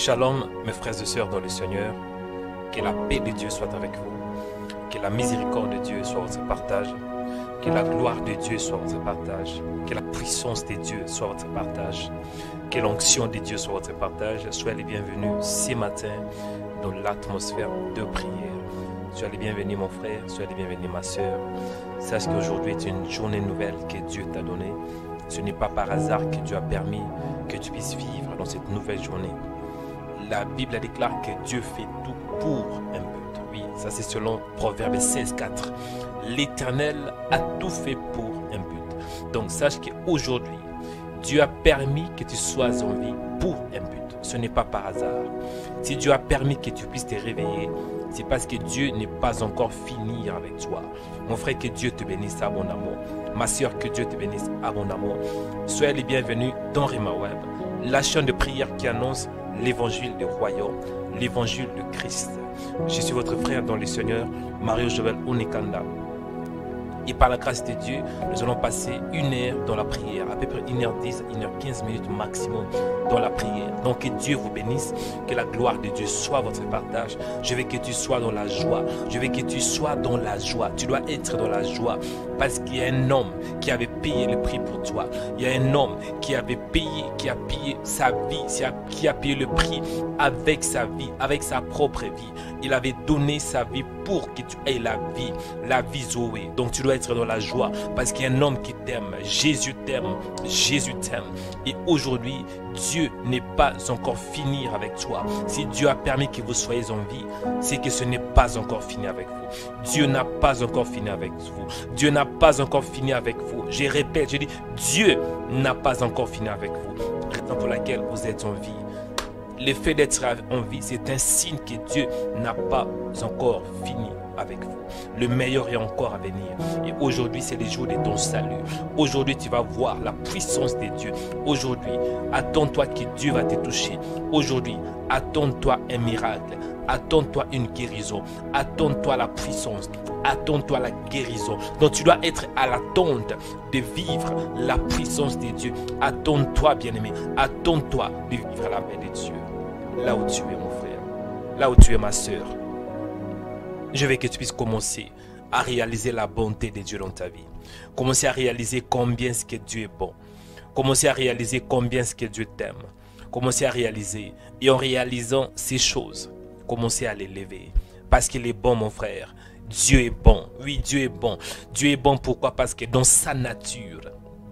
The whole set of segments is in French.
Shalom, mes frères et sœurs dans le Seigneur. Que la paix de Dieu soit avec vous. Que la miséricorde de Dieu soit votre partage. Que la gloire de Dieu soit votre partage. Que la puissance de Dieu soit votre partage. Que l'onction de Dieu soit votre partage. Soyez les bienvenus ce matin dans l'atmosphère de prière. Soyez les bienvenus mon frère, soyez les bienvenus ma sœur. Sache qu'aujourd'hui est une journée nouvelle que Dieu t'a donnée. Ce n'est pas par hasard que Dieu a permis que tu puisses vivre dans cette nouvelle journée. La Bible déclare que Dieu fait tout pour un but. Oui, ça c'est selon Proverbe 16:4. L'Éternel a tout fait pour un but. Donc sache qu'aujourd'hui, Dieu a permis que tu sois en vie pour un but. Ce n'est pas par hasard. Si Dieu a permis que tu puisses te réveiller, c'est parce que Dieu n'est pas encore fini avec toi. Mon frère, que Dieu te bénisse abondamment. Ma soeur, que Dieu te bénisse abondamment. Soyez les bienvenus dans Rema Web, la chaîne de prière qui annonce l'évangile du royaume, l'évangile de Christ. Je suis votre frère dans le Seigneur, Mario Joël Onekanda. Et par la grâce de Dieu, nous allons passer 1 heure dans la prière, à peu près 1h10, 1h15 minutes maximum dans la prière. Donc que Dieu vous bénisse, que la gloire de Dieu soit votre partage. Je veux que tu sois dans la joie. Je veux que tu sois dans la joie. Tu dois être dans la joie parce qu'il y a un homme qui avait payé le prix pour toi. Il y a un homme qui avait payé, qui a payé sa vie, qui a payé le prix avec sa vie, avec sa propre vie. Il avait donné sa vie pour que tu aies la vie Zoé. Donc tu dois être dans la joie parce qu'il y a un homme qui t'aime. Jésus t'aime. Jésus t'aime. Et aujourd'hui, Dieu n'est pas encore fini avec toi. Si Dieu a permis que vous soyez en vie, c'est que ce n'est pas encore fini avec vous. Dieu n'a pas encore fini avec vous. Dieu n'a pas encore fini avec vous. Je répète, je dis, Dieu n'a pas encore fini avec vous. Raison pour laquelle vous êtes en vie. Le fait d'être en vie, c'est un signe que Dieu n'a pas encore fini avec vous. Le meilleur est encore à venir. Et aujourd'hui, c'est le jour de ton salut. Aujourd'hui, tu vas voir la puissance de Dieu. Aujourd'hui, attends-toi que Dieu va te toucher. Aujourd'hui, attends-toi un miracle. Attends-toi une guérison. Attends-toi la puissance. Attends-toi la guérison. Donc tu dois être à l'attente de vivre la puissance de Dieu. Attends-toi, bien-aimé. Attends-toi de vivre la paix de Dieu. Là où tu es, mon frère. Là où tu es, ma soeur. Je veux que tu puisses commencer à réaliser la bonté de Dieu dans ta vie. Commencer à réaliser combien ce que Dieu est bon. Commencer à réaliser combien ce que Dieu t'aime. Commencer à réaliser. Et en réalisant ces choses, commencer à l'élever. Parce qu'il est bon, mon frère. Dieu est bon. Oui, Dieu est bon. Dieu est bon, pourquoi? Parce que dans sa nature,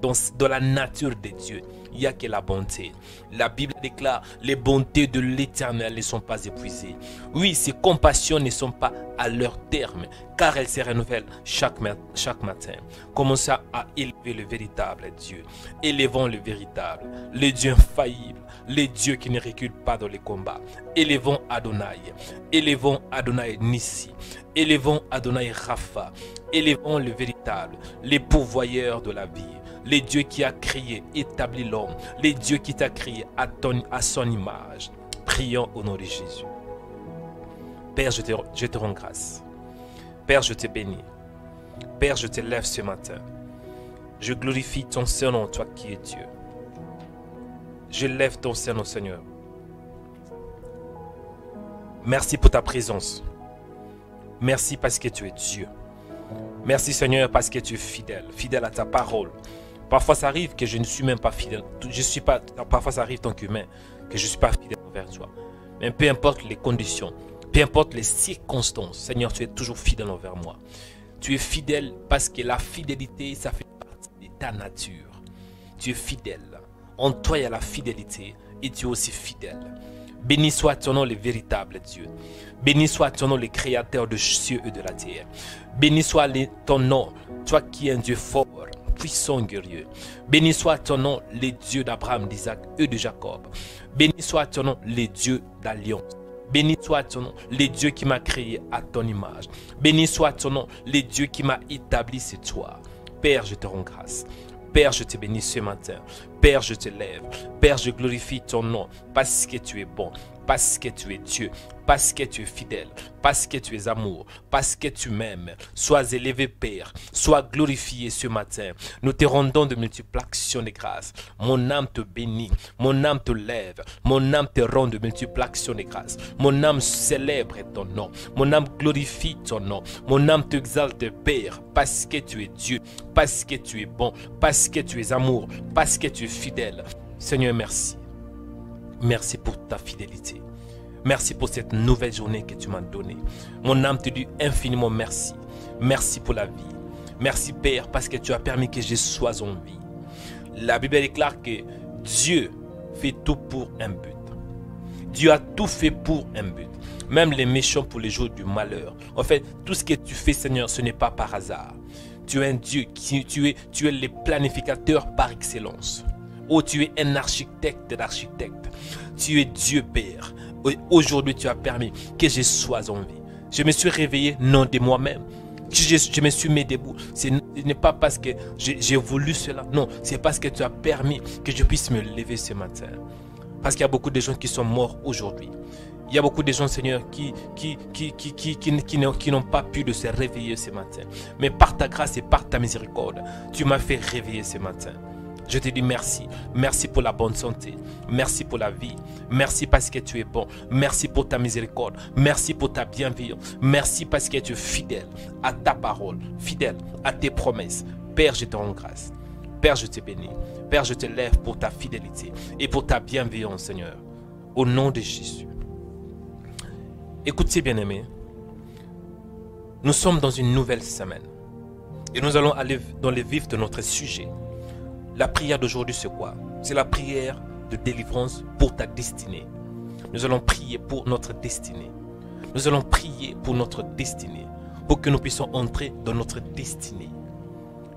dans la nature de Dieu, il n'y a que la bonté. La Bible déclare, les bontés de l'Éternel ne sont pas épuisées. Oui, ses compassions ne sont pas à leur terme, car elles se renouvellent chaque matin. Commençons à élever le véritable Dieu. Élevons le véritable, le Dieu infaillible, le Dieu qui ne recule pas dans les combats. Élevons Adonai. Élevons Adonai Nissi. Élevons Adonai Rapha. Élevons le véritable, le pourvoyeur de la vie. Le Dieu qui a créé, établi l'homme. Le Dieu qui t'a créé à son image. Prions au nom de Jésus. Père, je te rends grâce. Père, je te bénis. Père, je te lève ce matin. Je glorifie ton Saint-Nom, toi qui es Dieu. Je lève ton Saint-Nom, Seigneur. Merci pour ta présence. Merci parce que tu es Dieu. Merci, Seigneur, parce que tu es fidèle. Fidèle à ta parole. Parfois, ça arrive que je ne suis même pas fidèle. Parfois, ça arrive tant qu'humain que je ne suis pas fidèle envers toi. Mais peu importe les conditions, peu importe les circonstances, Seigneur, tu es toujours fidèle envers moi. Tu es fidèle parce que la fidélité, ça fait partie de ta nature. Tu es fidèle. En toi, il y a la fidélité et tu es aussi fidèle. Béni soit ton nom, le véritable Dieu. Béni soit ton nom, le créateur de cieux et de la terre. Béni soit ton nom, toi qui es un Dieu fort, puissant, guerrier. Béni soit ton nom, les dieux d'Abraham, d'Isaac et de Jacob. Béni soit ton nom, les dieux d'alliance. Béni soit ton nom, les dieux qui m'a créé à ton image. Béni soit ton nom, les dieux qui m'a établi, c'est toi. Père, je te rends grâce. Père, je te bénis ce matin. Père, je te lève. Père, je glorifie ton nom parce que tu es bon. parce que tu es Dieu, parce que tu es fidèle, parce que tu es amour, parce que tu m'aimes. Sois élevé, Père, sois glorifié ce matin. Nous te rendons de multiples actions de grâce. Mon âme te bénit, mon âme te lève, mon âme te rend de multiples actions de grâce. Mon âme célèbre ton nom, mon âme glorifie ton nom, mon âme t'exalte, Père, parce que tu es Dieu, parce que tu es bon, parce que tu es amour, parce que tu es fidèle. Seigneur, merci. Merci pour ta fidélité. Merci pour cette nouvelle journée que tu m'as donnée. Mon âme te dit infiniment merci. Merci pour la vie. Merci Père parce que tu as permis que je sois en vie. La Bible déclare que Dieu fait tout pour un but. Dieu a tout fait pour un but. Même les méchants pour les jours du malheur. En fait, tout ce que tu fais, Seigneur, ce n'est pas par hasard. Tu es un Dieu, tu es le planificateur par excellence. Oh, tu es un architecte d'architectes. Tu es Dieu Père. Aujourd'hui, tu as permis que je sois en vie. Je me suis réveillé non de moi-même. Je me suis mis debout. Ce n'est pas parce que j'ai voulu cela. Non, c'est parce que tu as permis que je puisse me lever ce matin. Parce qu'il y a beaucoup de gens qui sont morts aujourd'hui. Il y a beaucoup de gens, Seigneur, qui n'ont pas pu de se réveiller ce matin. Mais par ta grâce et par ta miséricorde, tu m'as fait réveiller ce matin. Je te dis merci. Merci pour la bonne santé. Merci pour la vie. Merci parce que tu es bon. Merci pour ta miséricorde. Merci pour ta bienveillance. Merci parce que tu es fidèle à ta parole, fidèle à tes promesses. Père, je te rends grâce. Père, je te bénis. Père, je te lève pour ta fidélité et pour ta bienveillance, Seigneur. Au nom de Jésus. Écoutez, bien-aimés. Nous sommes dans une nouvelle semaine. Et nous allons aller dans le vif de notre sujet. La prière d'aujourd'hui, c'est quoi? C'est la prière de délivrance pour ta destinée. Nous allons prier pour notre destinée. Nous allons prier pour notre destinée. Pour que nous puissions entrer dans notre destinée.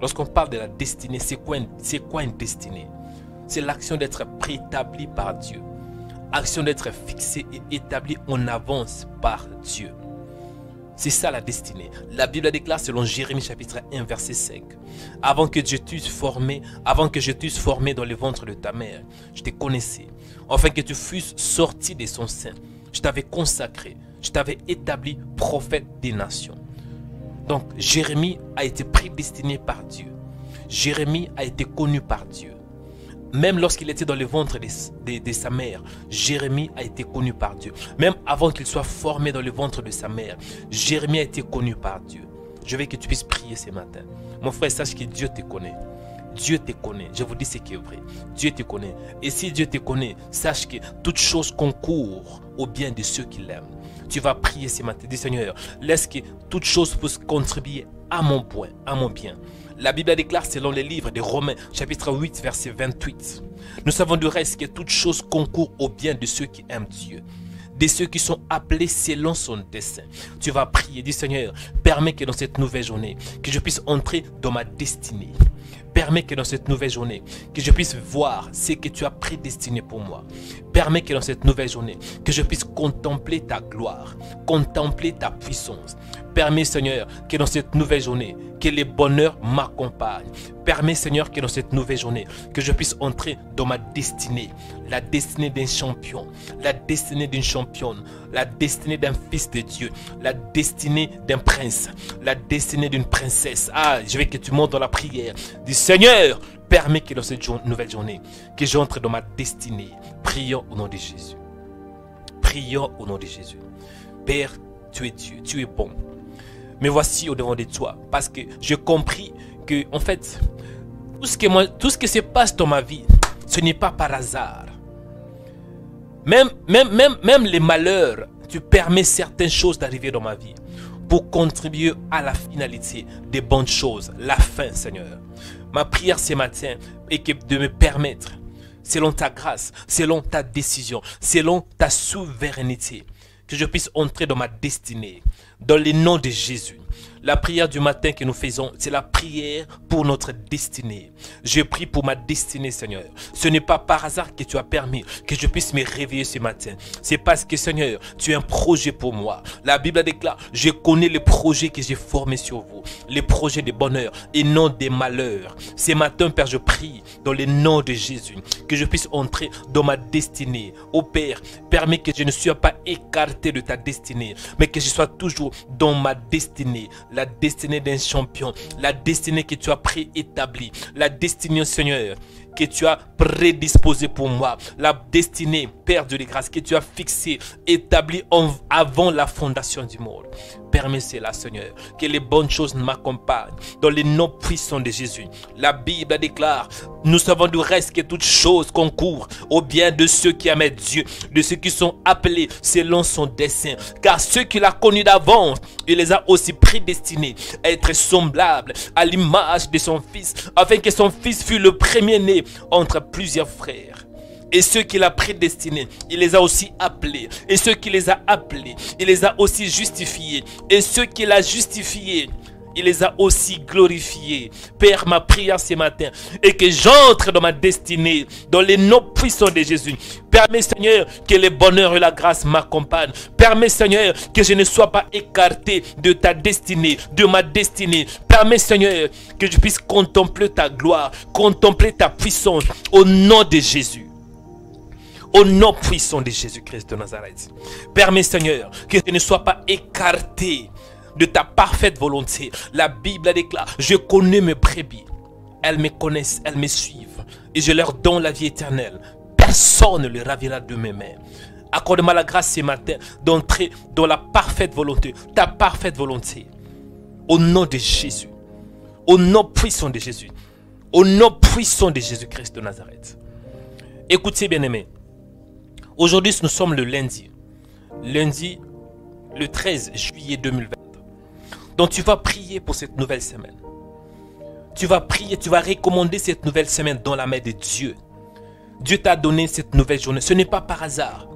Lorsqu'on parle de la destinée, c'est quoi une destinée? C'est l'action d'être préétabli par Dieu. Action d'être fixée et établie en avance par Dieu. C'est ça la destinée. La Bible déclare selon Jérémie chapitre 1 verset 5. Avant que je t'eusse formé dans le ventre de ta mère, je te connaissais. Afin que tu fusses sorti de son sein, je t'avais consacré, je t'avais établi prophète des nations. Donc Jérémie a été prédestiné par Dieu. Jérémie a été connu par Dieu. Même lorsqu'il était dans le ventre de sa mère, Jérémie a été connu par Dieu. Même avant qu'il soit formé dans le ventre de sa mère, Jérémie a été connu par Dieu. Je veux que tu puisses prier ce matin. Mon frère, sache que Dieu te connaît. Dieu te connaît. Je vous dis ce qui est vrai. Dieu te connaît. Et si Dieu te connaît, sache que toute chose concourt au bien de ceux qui l'aiment. Tu vas prier ce matin. Dis Seigneur, laisse que toute chose puisse contribuer à mon bien. La Bible déclare selon les livres de Romains, chapitre 8, verset 28. Nous savons du reste que toute chose concourt au bien de ceux qui aiment Dieu, de ceux qui sont appelés selon son dessein. Tu vas prier, dis Seigneur, permets que dans cette nouvelle journée, que je puisse entrer dans ma destinée. Permets que dans cette nouvelle journée, que je puisse voir ce que tu as prédestiné pour moi. Permets que dans cette nouvelle journée, que je puisse contempler ta gloire, contempler ta puissance. Permets, Seigneur, que dans cette nouvelle journée, que les bonheurs m'accompagnent. Permets, Seigneur, que dans cette nouvelle journée, que je puisse entrer dans ma destinée. La destinée d'un champion, la destinée d'une championne, la destinée d'un fils de Dieu, la destinée d'un prince, la destinée d'une princesse. Ah, je veux que tu montes dans la prière. Dis, Seigneur, permets que dans cette nouvelle journée, que j'entre dans ma destinée. Prions au nom de Jésus. Prions au nom de Jésus. Père, tu es Dieu, tu es bon. Mais voici au devant de toi, parce que j'ai compris que, en fait, tout ce qui se passe dans ma vie, ce n'est pas par hasard. Même les malheurs, tu permets certaines choses d'arriver dans ma vie pour contribuer à la finalité des bonnes choses, la fin, Seigneur. Ma prière ce matin est de me permettre, selon ta grâce, selon ta décision, selon ta souveraineté, que je puisse entrer dans ma destinée, dans le nom de Jésus. La prière du matin que nous faisons, c'est la prière pour notre destinée. Je prie pour ma destinée, Seigneur. Ce n'est pas par hasard que tu as permis que je puisse me réveiller ce matin. C'est parce que, Seigneur, tu as un projet pour moi. La Bible déclare, je connais les projets que j'ai formés sur vous. Les projets de bonheur et non des malheurs. Ce matin, Père, je prie dans le nom de Jésus que je puisse entrer dans ma destinée. Ô Père, permets que je ne sois pas écarté de ta destinée, mais que je sois toujours dans ma destinée. La destinée d'un champion, la destinée que tu as préétablie, la destinée, Seigneur, que tu as prédisposée pour moi, la destinée, Père de grâce, que tu as fixée, établie avant la fondation du monde. Permets cela, Seigneur, que les bonnes choses m'accompagnent dans le nom puissant de Jésus. La Bible déclare, nous savons du reste que toutes choses concourent au bien de ceux qui aiment Dieu, de ceux qui sont appelés selon son dessein. Car ceux qu'il a connus d'avance, il les a aussi prédestinés à être semblables à l'image de son Fils, afin que son Fils fût le premier-né entre plusieurs frères. Et ceux qu'il a prédestinés, il les a aussi appelés. Et ceux qu'il les a appelés, il les a aussi justifiés. Et ceux qu'il a justifiés, il les a aussi glorifiés. Père, ma prière ce matin est que j'entre dans ma destinée, dans les noms puissants de Jésus. Permets, Seigneur, que le bonheur et la grâce m'accompagnent. Permets, Seigneur, que je ne sois pas écarté de ta destinée, de ma destinée. Permets, Seigneur, que je puisse contempler ta gloire, contempler ta puissance au nom de Jésus. Au nom puissant de Jésus-Christ de Nazareth. Permets, Seigneur, que je ne sois pas écarté de ta parfaite volonté. La Bible déclare, je connais mes brebis. Elles me connaissent, elles me suivent. Et je leur donne la vie éternelle. Personne ne les ravira de mes mains. Accorde-moi la grâce ce matin d'entrer dans la parfaite volonté. Ta parfaite volonté. Au nom de Jésus. Au nom puissant de Jésus. Au nom puissant de Jésus-Christ de Nazareth. Écoutez, bien-aimés. Aujourd'hui, nous sommes le lundi. Lundi, le 13 juillet 2020. Donc, tu vas prier pour cette nouvelle semaine. Tu vas prier, tu vas recommander cette nouvelle semaine dans la main de Dieu. Dieu t'a donné cette nouvelle journée. Ce n'est pas par hasard.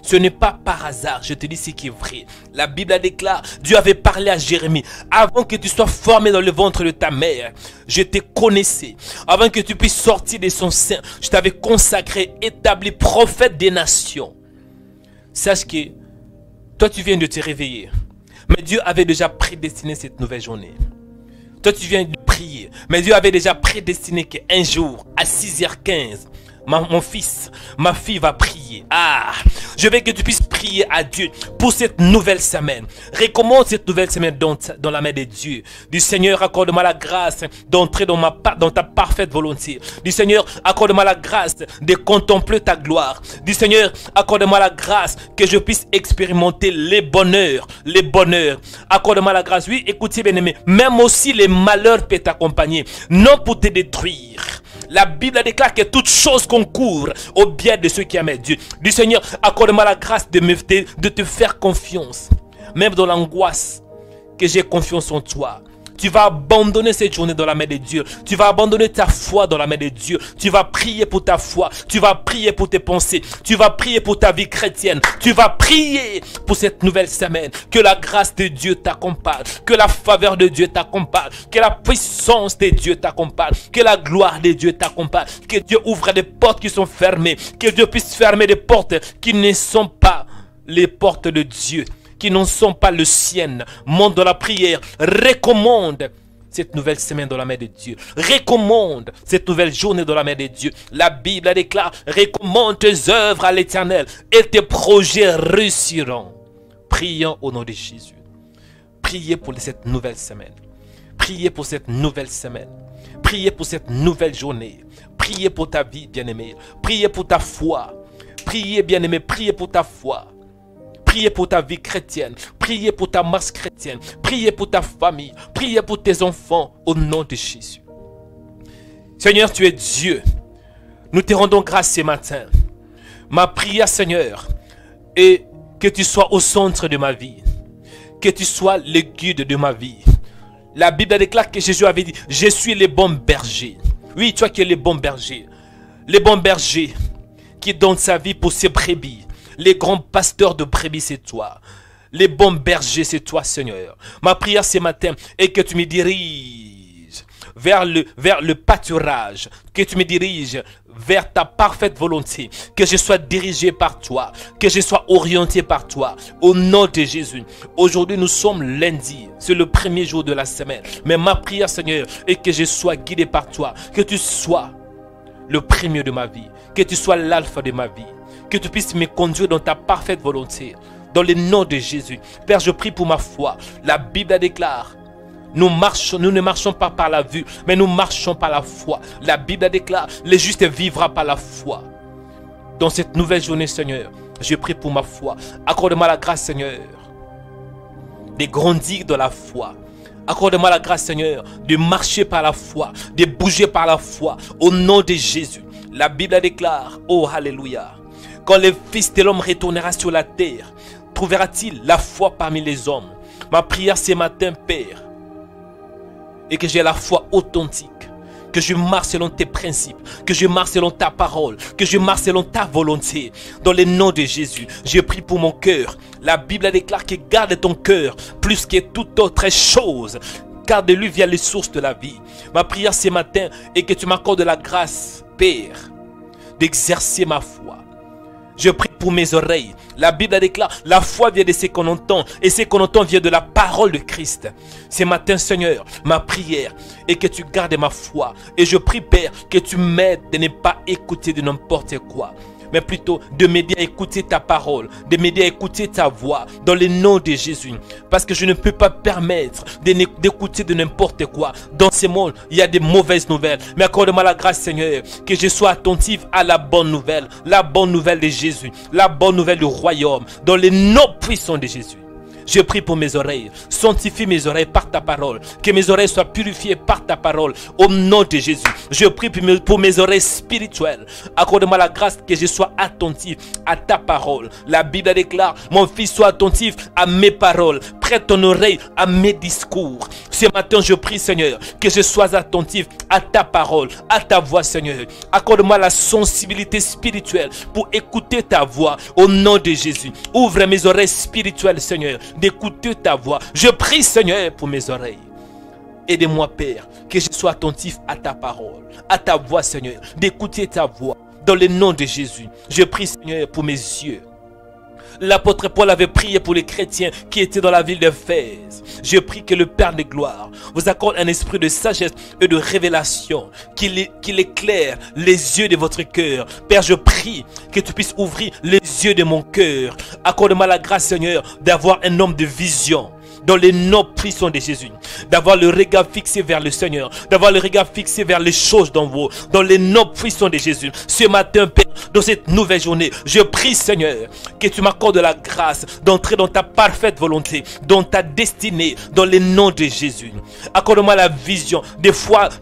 Ce n'est pas par hasard. Je te dis ce qui est vrai. La Bible déclare, Dieu avait parlé à Jérémie. Avant que tu sois formé dans le ventre de ta mère, je te connaissais. Avant que tu puisses sortir de son sein, je t'avais consacré, établi prophète des nations. Sache que toi, tu viens de te réveiller. Mais Dieu avait déjà prédestiné cette nouvelle journée. Toi, tu viens de prier. Mais Dieu avait déjà prédestiné qu'un jour, à 6h15, mon fils, ma fille va prier. Je veux que tu puisses prier à Dieu pour cette nouvelle semaine. Recommande cette nouvelle semaine dans la main de Dieu. Du Seigneur, accorde-moi la grâce d'entrer dans ta parfaite volonté. Du Seigneur, accorde-moi la grâce de contempler ta gloire. Du Seigneur, accorde-moi la grâce que je puisse expérimenter les bonheurs. Les bonheurs. Accorde-moi la grâce. Oui, écoutez bien aimé, même aussi les malheurs peuvent t'accompagner. Non pour te détruire. La Bible déclare que toute chose concourt au bien de ceux qui aiment Dieu. Du Seigneur, accorde-moi la grâce de te faire confiance. Même dans l'angoisse, que j'ai confiance en toi. Tu vas abandonner cette journée dans la main de Dieu. Tu vas abandonner ta foi dans la main de Dieu. Tu vas prier pour ta foi. Tu vas prier pour tes pensées. Tu vas prier pour ta vie chrétienne. Tu vas prier pour cette nouvelle semaine. Que la grâce de Dieu t'accompagne. Que la faveur de Dieu t'accompagne. Que la puissance de Dieu t'accompagne. Que la gloire de Dieu t'accompagne. Que Dieu ouvre des portes qui sont fermées. Que Dieu puisse fermer des portes qui ne sont pas les portes de Dieu, qui ne sont pas le siennes. Monte dans la prière, recommande cette nouvelle semaine dans la main de Dieu. Recommande cette nouvelle journée dans la main de Dieu. La Bible déclare, recommande tes œuvres à l'Éternel et tes projets réussiront. Prions au nom de Jésus. Priez pour cette nouvelle semaine. Priez pour cette nouvelle semaine. Priez pour cette nouvelle journée. Priez pour ta vie, bien-aimé. Priez pour ta foi. Priez, bien-aimé, priez pour ta foi. Priez pour ta vie chrétienne. Priez pour ta masse chrétienne. Priez pour ta famille. Priez pour tes enfants au nom de Jésus. Seigneur, tu es Dieu. Nous te rendons grâce ce matin. Ma prière, Seigneur, est que tu sois au centre de ma vie. Que tu sois le guide de ma vie. La Bible déclare que Jésus avait dit, je suis le bon berger. Oui, toi qui es le bon berger. Le bon berger qui donne sa vie pour ses brebis. Les grands pasteurs de brebis, c'est toi. Les bons bergers, c'est toi, Seigneur. Ma prière ce matin est que tu me diriges vers le pâturage, que tu me diriges vers ta parfaite volonté, que je sois dirigé par toi, que je sois orienté par toi, au nom de Jésus. Aujourd'hui, nous sommes lundi, c'est le premier jour de la semaine. Mais ma prière, Seigneur, est que je sois guidé par toi, que tu sois le premier de ma vie, que tu sois l'alpha de ma vie, que tu puisses me conduire dans ta parfaite volonté. Dans le nom de Jésus. Père, je prie pour ma foi. La Bible déclare, nous ne marchons pas par la vue, mais nous marchons par la foi. La Bible déclare, le juste vivra par la foi. Dans cette nouvelle journée, Seigneur, je prie pour ma foi. Accorde-moi la grâce, Seigneur, de grandir dans la foi. Accorde-moi la grâce, Seigneur, de marcher par la foi, de bouger par la foi. Au nom de Jésus. La Bible déclare, oh alléluia, quand le Fils de l'homme retournera sur la terre, trouvera-t-il la foi parmi les hommes? Ma prière ce matin, Père, est que j'ai la foi authentique, que je marche selon tes principes, que je marche selon ta parole, que je marche selon ta volonté. Dans le nom de Jésus, je prie pour mon cœur. La Bible déclare que garde ton cœur plus que toute autre chose, car de lui vient les sources de la vie. Ma prière ce matin est que tu m'accordes la grâce, Père, d'exercer ma foi. Je prie pour mes oreilles. La Bible déclare, la foi vient de ce qu'on entend, et ce qu'on entend vient de la parole de Christ. Ce matin, Seigneur, ma prière est que tu gardes ma foi. Et je prie, Père, que tu m'aides de ne pas écouter de n'importe quoi, mais plutôt de m'aider à écouter ta parole, de m'aider à écouter ta voix, dans le nom de Jésus. Parce que je ne peux pas permettre d'écouter de n'importe quoi. Dans ce monde, il y a des mauvaises nouvelles. Mais accorde-moi la grâce, Seigneur, que je sois attentif à la bonne nouvelle de Jésus, la bonne nouvelle du royaume, dans le nom puissant de Jésus. Je prie pour mes oreilles. Sanctifie mes oreilles par ta parole. Que mes oreilles soient purifiées par ta parole. Au nom de Jésus. Je prie pour mes oreilles spirituelles. Accorde-moi la grâce que je sois attentif à ta parole. La Bible déclare, mon fils, sois attentif à mes paroles. Prête ton oreille à mes discours. Ce matin, je prie, Seigneur, que je sois attentif à ta parole, à ta voix, Seigneur. Accorde-moi la sensibilité spirituelle pour écouter ta voix. Au nom de Jésus. Ouvre mes oreilles spirituelles, Seigneur, d'écouter ta voix. Je prie, Seigneur, pour mes oreilles. Aide-moi, Père, que je sois attentif à ta parole, à ta voix, Seigneur, d'écouter ta voix. Dans le nom de Jésus, je prie, Seigneur, pour mes yeux. L'apôtre Paul avait prié pour les chrétiens qui étaient dans la ville d'Éphèse. Je prie que le Père de gloire vous accorde un esprit de sagesse et de révélation, qu'il éclaire les yeux de votre cœur. Père, je prie que tu puisses ouvrir les yeux de mon cœur. Accorde-moi la grâce, Seigneur, d'avoir un homme de vision. Dans les noms puissants de Jésus, d'avoir le regard fixé vers le Seigneur, d'avoir le regard fixé vers les choses d'en haut, dans les noms puissants de Jésus. Ce matin, Père, dans cette nouvelle journée, je prie, Seigneur, que tu m'accordes la grâce d'entrer dans ta parfaite volonté, dans ta destinée, dans les noms de Jésus. Accorde-moi la vision de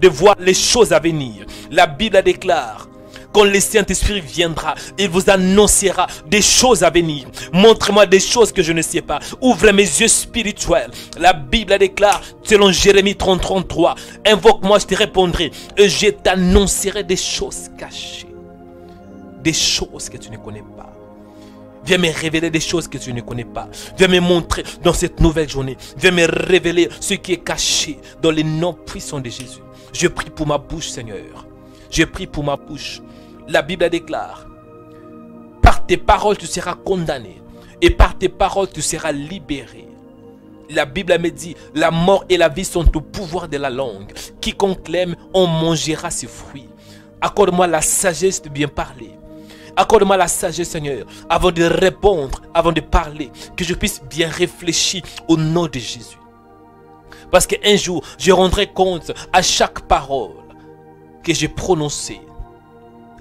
voir les choses à venir. La Bible déclare, quand le Saint-Esprit viendra, il vous annoncera des choses à venir. Montre-moi des choses que je ne sais pas. Ouvre mes yeux spirituels. La Bible déclare, selon Jérémie 30:33, invoque-moi, je te répondrai et je t'annoncerai des choses cachées. Des choses que tu ne connais pas. Viens me révéler des choses que tu ne connais pas. Viens me montrer dans cette nouvelle journée. Viens me révéler ce qui est caché dans les noms puissants de Jésus. Je prie pour ma bouche, Seigneur. Je prie pour ma bouche. La Bible déclare, par tes paroles tu seras condamné et par tes paroles tu seras libéré. La Bible me dit, la mort et la vie sont au pouvoir de la langue. Quiconque l'aime, on mangera ses fruits. Accorde-moi la sagesse de bien parler. Accorde-moi la sagesse, Seigneur, avant de répondre, avant de parler, que je puisse bien réfléchir au nom de Jésus. Parce qu'un jour, je rendrai compte à chaque parole que j'ai prononcée.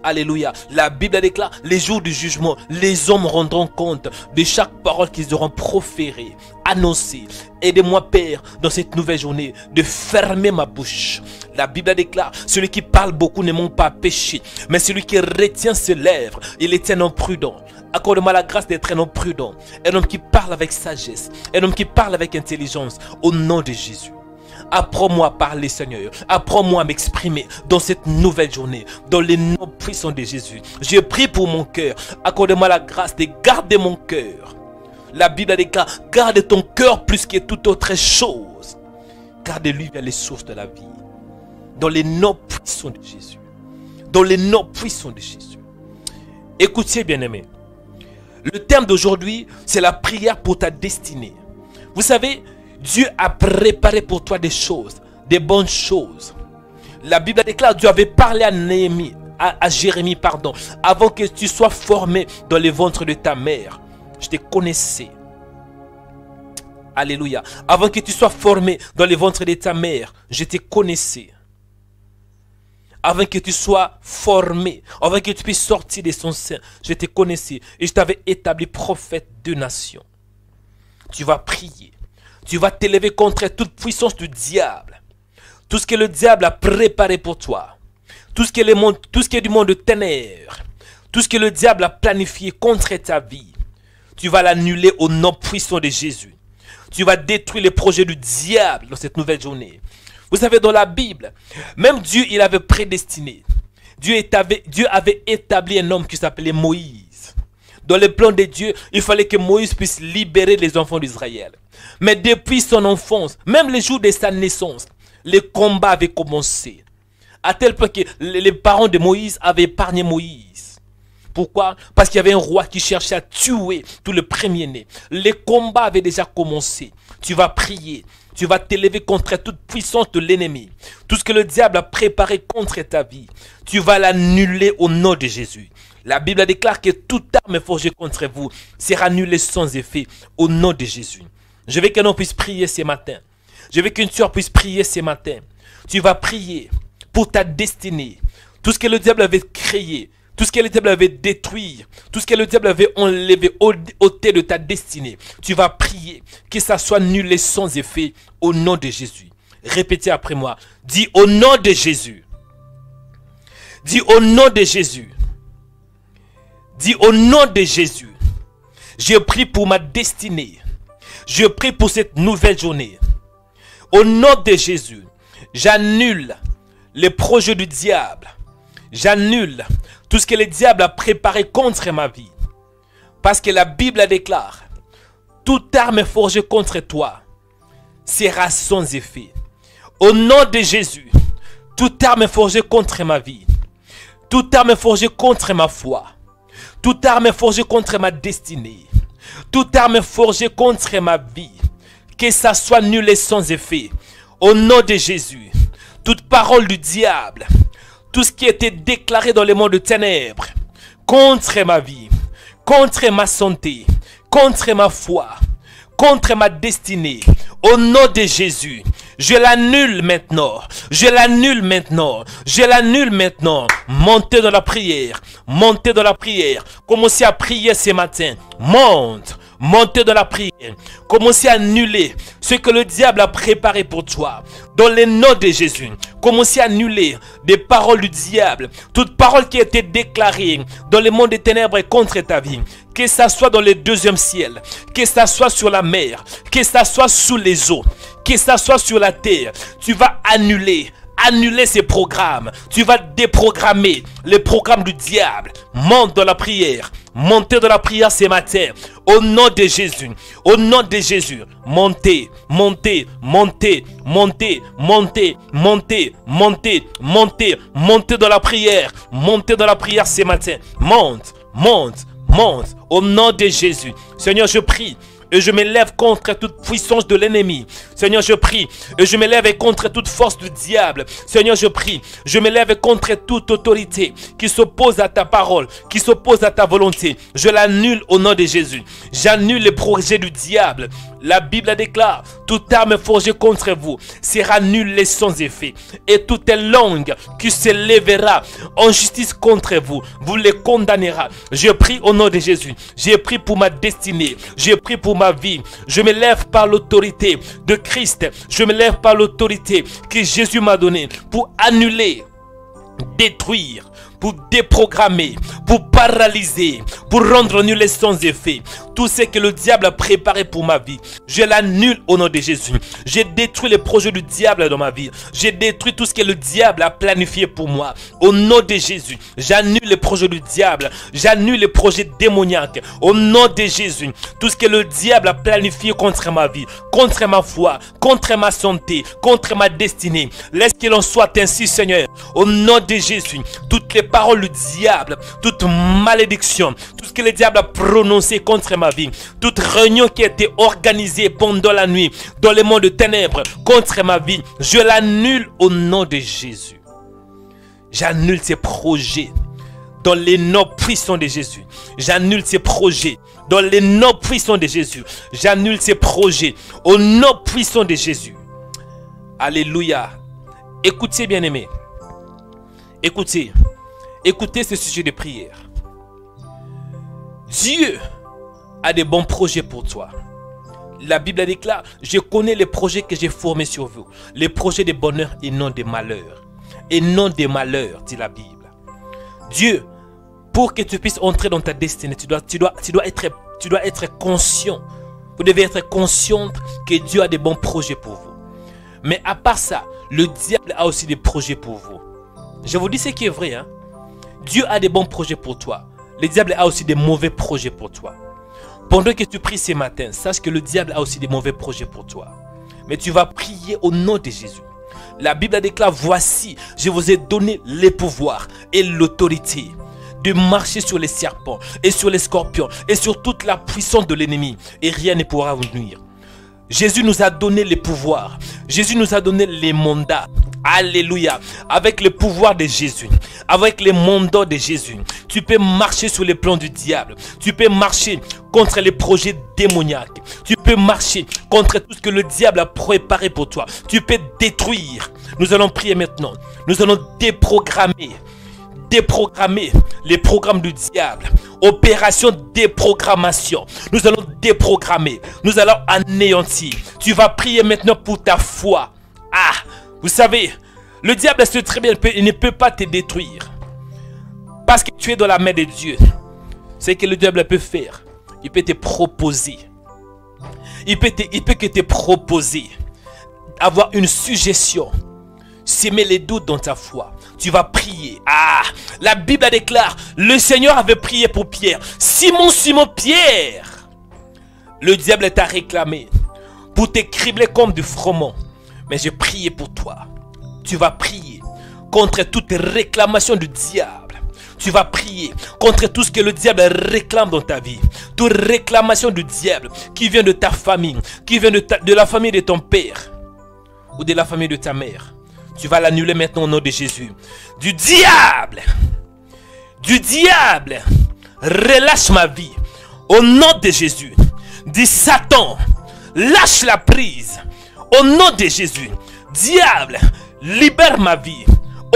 Alléluia. La Bible déclare, les jours du jugement, les hommes rendront compte de chaque parole qu'ils auront proférée, annoncée. Aide-moi, Père, dans cette nouvelle journée, de fermer ma bouche. La Bible déclare, celui qui parle beaucoup ne manque pas à pécher, mais celui qui retient ses lèvres, il est un homme prudent. Accorde-moi la grâce d'être un homme prudent, un homme qui parle avec sagesse, un homme qui parle avec intelligence, au nom de Jésus. Apprends-moi à parler, Seigneur. Apprends-moi à m'exprimer dans cette nouvelle journée, dans les noms puissants de Jésus. Je prie pour mon cœur. Accorde-moi la grâce de garder mon cœur. La Bible déclare, garde ton cœur plus que toute autre chose. Garde-lui vers les sources de la vie. Dans les noms puissants de Jésus. Dans les noms puissants de Jésus. Écoutez, bien-aimés. Le thème d'aujourd'hui, c'est la prière pour ta destinée. Vous savez, Dieu a préparé pour toi des choses, des bonnes choses. La Bible déclare, Dieu avait parlé à Jérémie, avant que tu sois formé dans le ventre de ta mère. Je te connaissais. Alléluia. Avant que tu sois formé dans le ventre de ta mère, je te connaissais. Avant que tu sois formé, avant que tu puisses sortir de son sein, je te connaissais et je t'avais établi prophète de nations. Tu vas prier. Tu vas t'élever contre toute puissance du diable. Tout ce que le diable a préparé pour toi. Tout ce qui est du monde de ténèbres. Tout ce que le diable a planifié contre ta vie. Tu vas l'annuler au nom puissant de Jésus. Tu vas détruire les projets du diable dans cette nouvelle journée. Vous savez, dans la Bible, même Dieu, il avait prédestiné. Dieu avait établi un homme qui s'appelait Moïse. Dans le plan de Dieu, il fallait que Moïse puisse libérer les enfants d'Israël. Mais depuis son enfance, même les jours de sa naissance, les combats avaient commencé. À tel point que les parents de Moïse avaient épargné Moïse. Pourquoi? Parce qu'il y avait un roi qui cherchait à tuer tout le premier-né. Les combats avaient déjà commencé. Tu vas prier. Tu vas t'élever contre toute puissance de l'ennemi. Tout ce que le diable a préparé contre ta vie, tu vas l'annuler au nom de Jésus. La Bible déclare que toute arme forgée contre vous sera annulée sans effet au nom de Jésus. Je veux qu'un homme puisse prier ce matin. Je veux qu'une soeur puisse prier ce matin. Tu vas prier pour ta destinée. Tout ce que le diable avait créé, tout ce que le diable avait détruit, tout ce que le diable avait enlevé, ôté de ta destinée. Tu vas prier que ça soit annulé sans effet au nom de Jésus. Répétez après moi. Dis au nom de Jésus. Dis au nom de Jésus. Dis au nom de Jésus. Je prie pour ma destinée. Je prie pour cette nouvelle journée. Au nom de Jésus, j'annule les projets du diable. J'annule tout ce que le diable a préparé contre ma vie. Parce que la Bible déclare, toute arme forgée contre toi sera sans effet. Au nom de Jésus, toute arme forgée contre ma vie, toute arme forgée contre ma foi, toute arme forgée contre ma destinée, toute arme forgée contre ma vie, que ça soit nul et sans effet. Au nom de Jésus, toute parole du diable, tout ce qui était déclaré dans le monde de ténèbres, contre ma vie, contre ma santé, contre ma foi, contre ma destinée, au nom de Jésus, je l'annule maintenant, je l'annule maintenant, je l'annule maintenant. Montez dans la prière, montez dans la prière, commencez à prier ce matin, monte. Montez dans la prière. Commencez à annuler ce que le diable a préparé pour toi. Dans le nom de Jésus. Commencez à annuler des paroles du diable. Toute parole qui a été déclarée dans le monde des ténèbres contre ta vie. Que ça soit dans le deuxième ciel. Que ça soit sur la mer. Que ça soit sous les eaux. Que ça soit sur la terre. Tu vas annuler ces programmes. Tu vas déprogrammer les programmes du diable. Monte dans la prière. Montez dans la prière ce matin. Au nom de Jésus. Au nom de Jésus. Montez, montez, montez, montez, montez, montez, montez, montez, montez dans la prière. Montez dans la prière ce matin. Monte, monte, monte. Au nom de Jésus. Seigneur, je prie. Et je me lève contre toute puissance de l'ennemi. Seigneur, je prie. Et je me lève contre toute force du diable. Seigneur, je prie. Je me lève contre toute autorité qui s'oppose à ta parole, qui s'oppose à ta volonté. Je l'annule au nom de Jésus. J'annule les projets du diable. La Bible déclare, toute arme forgée contre vous sera nulle et sans effet. Et toute langue qui se lèvera en justice contre vous, vous les condamnera. Je prie au nom de Jésus. J'ai pris pour ma destinée. J'ai pris pour ma vie. Je me lève par l'autorité de Christ. Je me lève par l'autorité que Jésus m'a donnée pour annuler, détruire, pour déprogrammer, pour paralyser, pour rendre nul les sans effet. Tout ce que le diable a préparé pour ma vie, je l'annule au nom de Jésus. J'ai détruit les projets du diable dans ma vie. J'ai détruit tout ce que le diable a planifié pour moi. Au nom de Jésus, j'annule les projets du diable. J'annule les projets démoniaques. Au nom de Jésus, tout ce que le diable a planifié contre ma vie, contre ma foi, contre ma santé, contre ma destinée. Laisse qu'il en soit ainsi, Seigneur. Au nom de Jésus, toutes les paroles du diable, toute malédiction, tout ce que le diable a prononcé contre ma vie, toute réunion qui a été organisée pendant la nuit dans le monde de ténèbres contre ma vie, je l'annule au nom de Jésus. J'annule ces projets dans les noms puissants de Jésus. J'annule ces projets dans les noms puissants de Jésus. J'annule ces projets au nom puissant de Jésus. Alléluia. Écoutez, bien-aimés. Écoutez. Écoutez ce sujet de prière. Dieu a des bons projets pour toi. La Bible déclare, je connais les projets que j'ai formés sur vous. Les projets de bonheur et non de malheur. Et non de malheur, dit la Bible. Dieu, pour que tu puisses entrer dans ta destinée, tu dois être conscient. Vous devez être conscient que Dieu a des bons projets pour vous. Mais à part ça, le diable a aussi des projets pour vous. Je vous dis ce qui est vrai. Hein? Dieu a des bons projets pour toi. Le diable a aussi des mauvais projets pour toi. Pendant que tu pries ce matin, sache que le diable a aussi des mauvais projets pour toi. Mais tu vas prier au nom de Jésus. La Bible déclare, voici, je vous ai donné les pouvoirs et l'autorité de marcher sur les serpents et sur les scorpions et sur toute la puissance de l'ennemi. Et rien ne pourra vous nuire. Jésus nous a donné les pouvoirs. Jésus nous a donné les mandats. Alléluia. Avec le pouvoir de Jésus, avec les mandats de Jésus, tu peux marcher sur les plans du diable. Tu peux marcher contre les projets démoniaques. Tu peux marcher contre tout ce que le diable a préparé pour toi. Tu peux détruire. Nous allons prier maintenant. Nous allons déprogrammer les programmes du diable. Opération déprogrammation. Nous allons déprogrammer. Nous allons anéantir. Tu vas prier maintenant pour ta foi. Ah, vous savez, le diable sait très bien, il ne peut pas te détruire. Parce que tu es dans la main de Dieu. C'est que le diable peut faire. Il peut te proposer. Il peut que te proposer. Avoir une suggestion. S'aimer les doutes dans ta foi. Tu vas prier. Ah, la Bible déclare, le Seigneur avait prié pour Pierre. Simon, Simon, Pierre. Le diable t'a réclamé pour te cribler comme du froment. Mais j'ai prié pour toi. Tu vas prier contre toute réclamation du diable. Tu vas prier contre tout ce que le diable réclame dans ta vie. Toute réclamation du diable qui vient de ta famille, qui vient de la famille de ton père ou de la famille de ta mère. Tu vas l'annuler maintenant au nom de Jésus. Du diable, relâche ma vie au nom de Jésus. Du Satan, lâche la prise au nom de Jésus. Diable, libère ma vie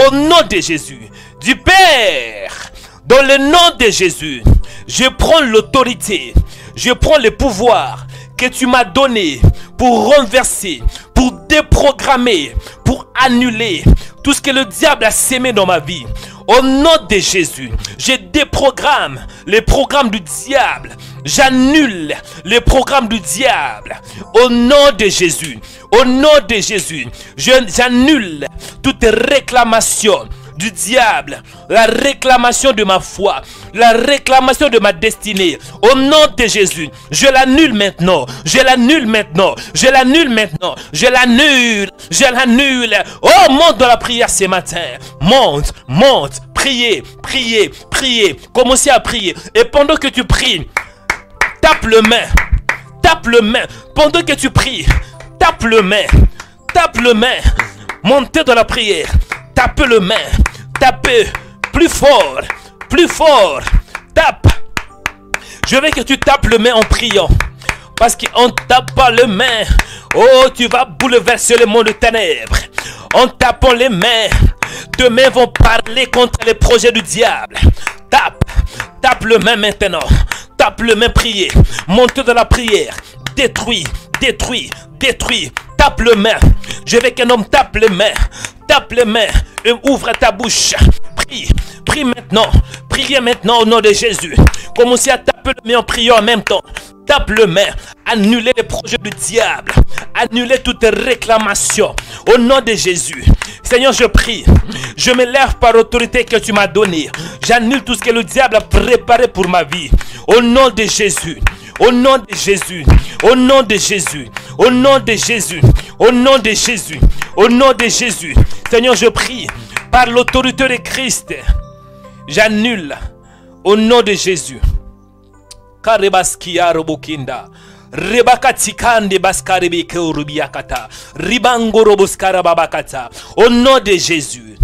au nom de Jésus. Du Père, dans le nom de Jésus, je prends l'autorité, je prends le pouvoir que tu m'as donné pour renverser, pour déprogrammer, pour annuler tout ce que le diable a sémé dans ma vie. Au nom de Jésus, je déprogramme les programmes du diable. J'annule les programmes du diable. Au nom de Jésus, au nom de Jésus, j'annule toute réclamation du diable, la réclamation de ma foi, la réclamation de ma destinée. Au nom de Jésus, je l'annule maintenant, je l'annule maintenant, je l'annule maintenant, je l'annule, je l'annule. Oh, monte dans la prière ce matin, monte, monte, priez, priez, priez, commencez à prier. Et pendant que tu pries, tape le main, pendant que tu pries, tape le main, montez dans la prière. Tapez le main, tapez plus fort, tape. Je veux que tu tapes le main en priant. Parce qu'on ne tape pas le main. Oh, tu vas bouleverser le monde de ténèbres. En tapant les mains, tes mains vont parler contre les projets du diable. Tape le main maintenant. Tape le main, priez. Monte dans la prière. Détruis. Tape le main. Je veux qu'un homme tape les mains. Tape les mains et ouvre ta bouche. prie. Prie maintenant. Priez maintenant au nom de Jésus. Commencez à taper le main en priant en même temps. Tape le main. Annulez les projets du diable. Annulez toute réclamation. Au nom de Jésus. Seigneur, je prie. Je me lève par l'autorité que tu m'as donnée. J'annule tout ce que le diable a préparé pour ma vie. Au nom de Jésus. Au nom de Jésus. Au nom de Jésus. Au nom de Jésus. Au nom de Jésus. Au nom de Jésus. Seigneur, je prie. Par l'autorité de Christ. J'annule. Au nom de Jésus. Karebaskia robokinda. Rebakatikande baskaribeke urubiakata. Ribango roboskara babakata. Au nom de Jésus.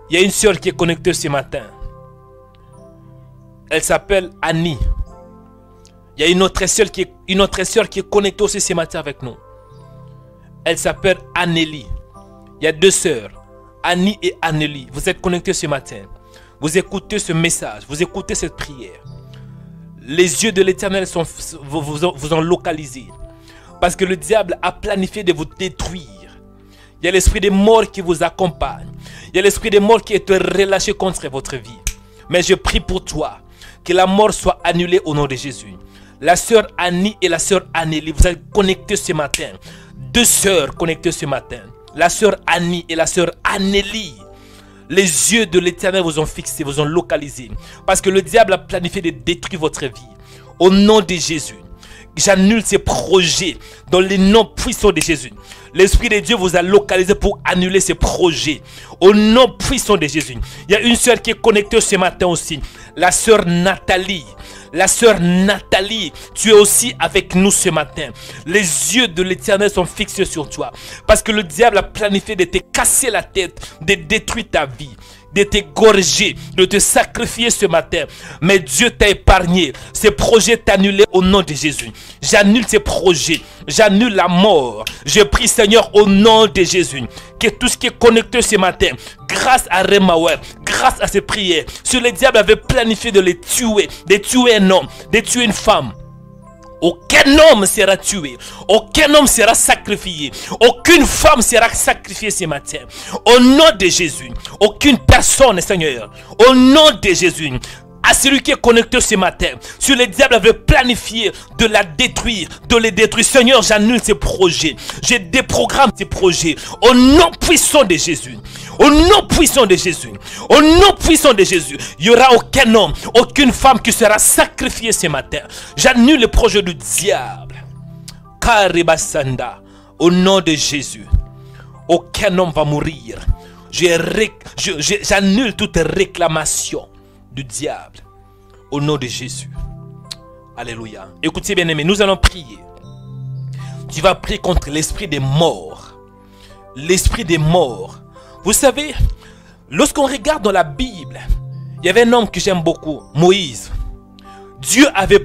Il y a une sœur qui est connectée ce matin. Elle s'appelle Annie. Il y a une autre sœur qui est connectée aussi ce matin avec nous. Elle s'appelle Annélie. Il y a deux sœurs, Annie et Annélie. Vous êtes connectés ce matin. Vous écoutez ce message. Vous écoutez cette prière. Les yeux de l'Éternel vous ont localisé. Parce que le diable a planifié de vous détruire. Il y a l'esprit des morts qui vous accompagne. Il y a l'esprit des morts qui est relâché contre votre vie. Mais je prie pour toi. Que la mort soit annulée au nom de Jésus. La sœur Annie et la sœur Annélie, vous êtes connectés ce matin. Deux sœurs connectées ce matin. La sœur Annie et la sœur Annélie. Les yeux de l'Éternel vous ont fixé, vous ont localisé. Parce que le diable a planifié de détruire votre vie. Au nom de Jésus, j'annule ces projets dans le nom puissant de Jésus. L'Esprit de Dieu vous a localisé pour annuler ces projets. Au nom puissant de Jésus. Il y a une sœur qui est connectée ce matin aussi. La sœur Nathalie. La sœur Nathalie, tu es aussi avec nous ce matin. Les yeux de l'Éternel sont fixés sur toi. Parce que le diable a planifié de te casser la tête, de détruire ta vie, de t'égorger, de te sacrifier ce matin. Mais Dieu t'a épargné. Ces projets t'annulés au nom de Jésus. J'annule ces projets. J'annule la mort. Je prie Seigneur au nom de Jésus. Que tout ce qui est connecté ce matin, grâce à Remawer, grâce à ces prières, si le diable avait planifié de tuer un homme, de tuer une femme, aucun homme sera tué, aucun homme sera sacrifié, aucune femme sera sacrifiée ce matin. Au nom de Jésus, aucune personne, Seigneur, au nom de Jésus, à celui qui est connecté ce matin, si le diable avait planifié de la détruire, de les détruire, Seigneur, j'annule ces projets, je déprogramme ces projets, au nom puissant de Jésus. Au nom puissant de Jésus, au nom puissant de Jésus, il n'y aura aucun homme, aucune femme qui sera sacrifiée ce matin. J'annule le projet du diable. Karibasanda, au nom de Jésus, aucun homme va mourir. J'annule toute réclamation du diable au nom de Jésus. Alléluia. Écoutez bien aimés, nous allons prier. Tu vas prier contre l'esprit des morts. L'esprit des morts. Vous savez, lorsqu'on regarde dans la Bible, il y avait un homme que j'aime beaucoup, Moïse. Dieu avait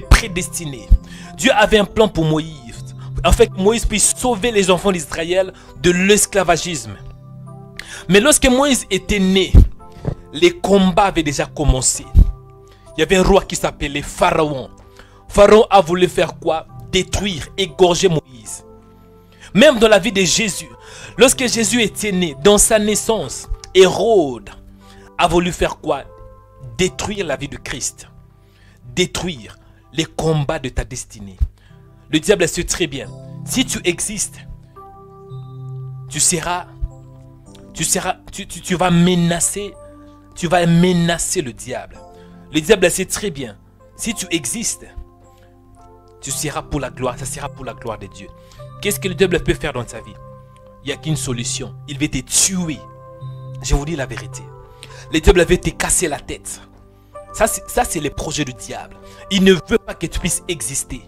prédestiné. Dieu avait un plan pour Moïse. En fait, Moïse puisse sauver les enfants d'Israël de l'esclavagisme. Mais lorsque Moïse était né, les combats avaient déjà commencé. Il y avait un roi qui s'appelait Pharaon. Pharaon a voulu faire quoi? Détruire, égorger Moïse. Même dans la vie de Jésus, lorsque Jésus était né, dans sa naissance, Hérode a voulu faire quoi? Détruire la vie de Christ. Détruire les combats de ta destinée. Le diable sait très bien. Si tu existes, tu vas menacer. Tu vas menacer le diable. Le diable sait très bien. Si tu existes, tu seras pour la gloire. Ça sera pour la gloire de Dieu. Qu'est-ce que le diable peut faire dans ta vie? Il n'y a qu'une solution. Il veut te tuer. Je vous dis la vérité. Le diable veut te casser la tête. Ça, c'est le projet du diable. Il ne veut pas que tu puisses exister.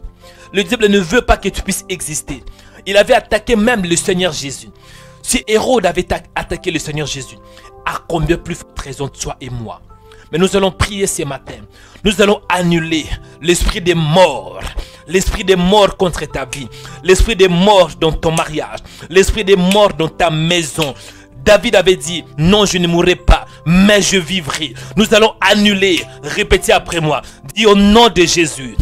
Le diable ne veut pas que tu puisses exister. Il avait attaqué même le Seigneur Jésus. Si Hérode avait attaqué le Seigneur Jésus, à combien plus forte raison toi et moi? Mais nous allons prier ce matin. Nous allons annuler l'esprit des morts. L'esprit des morts contre ta vie. L'esprit des morts dans ton mariage. L'esprit des morts dans ta maison. David avait dit, non, je ne mourrai pas, mais je vivrai. Nous allons annuler. Répétez après moi. Dis au nom de Jésus.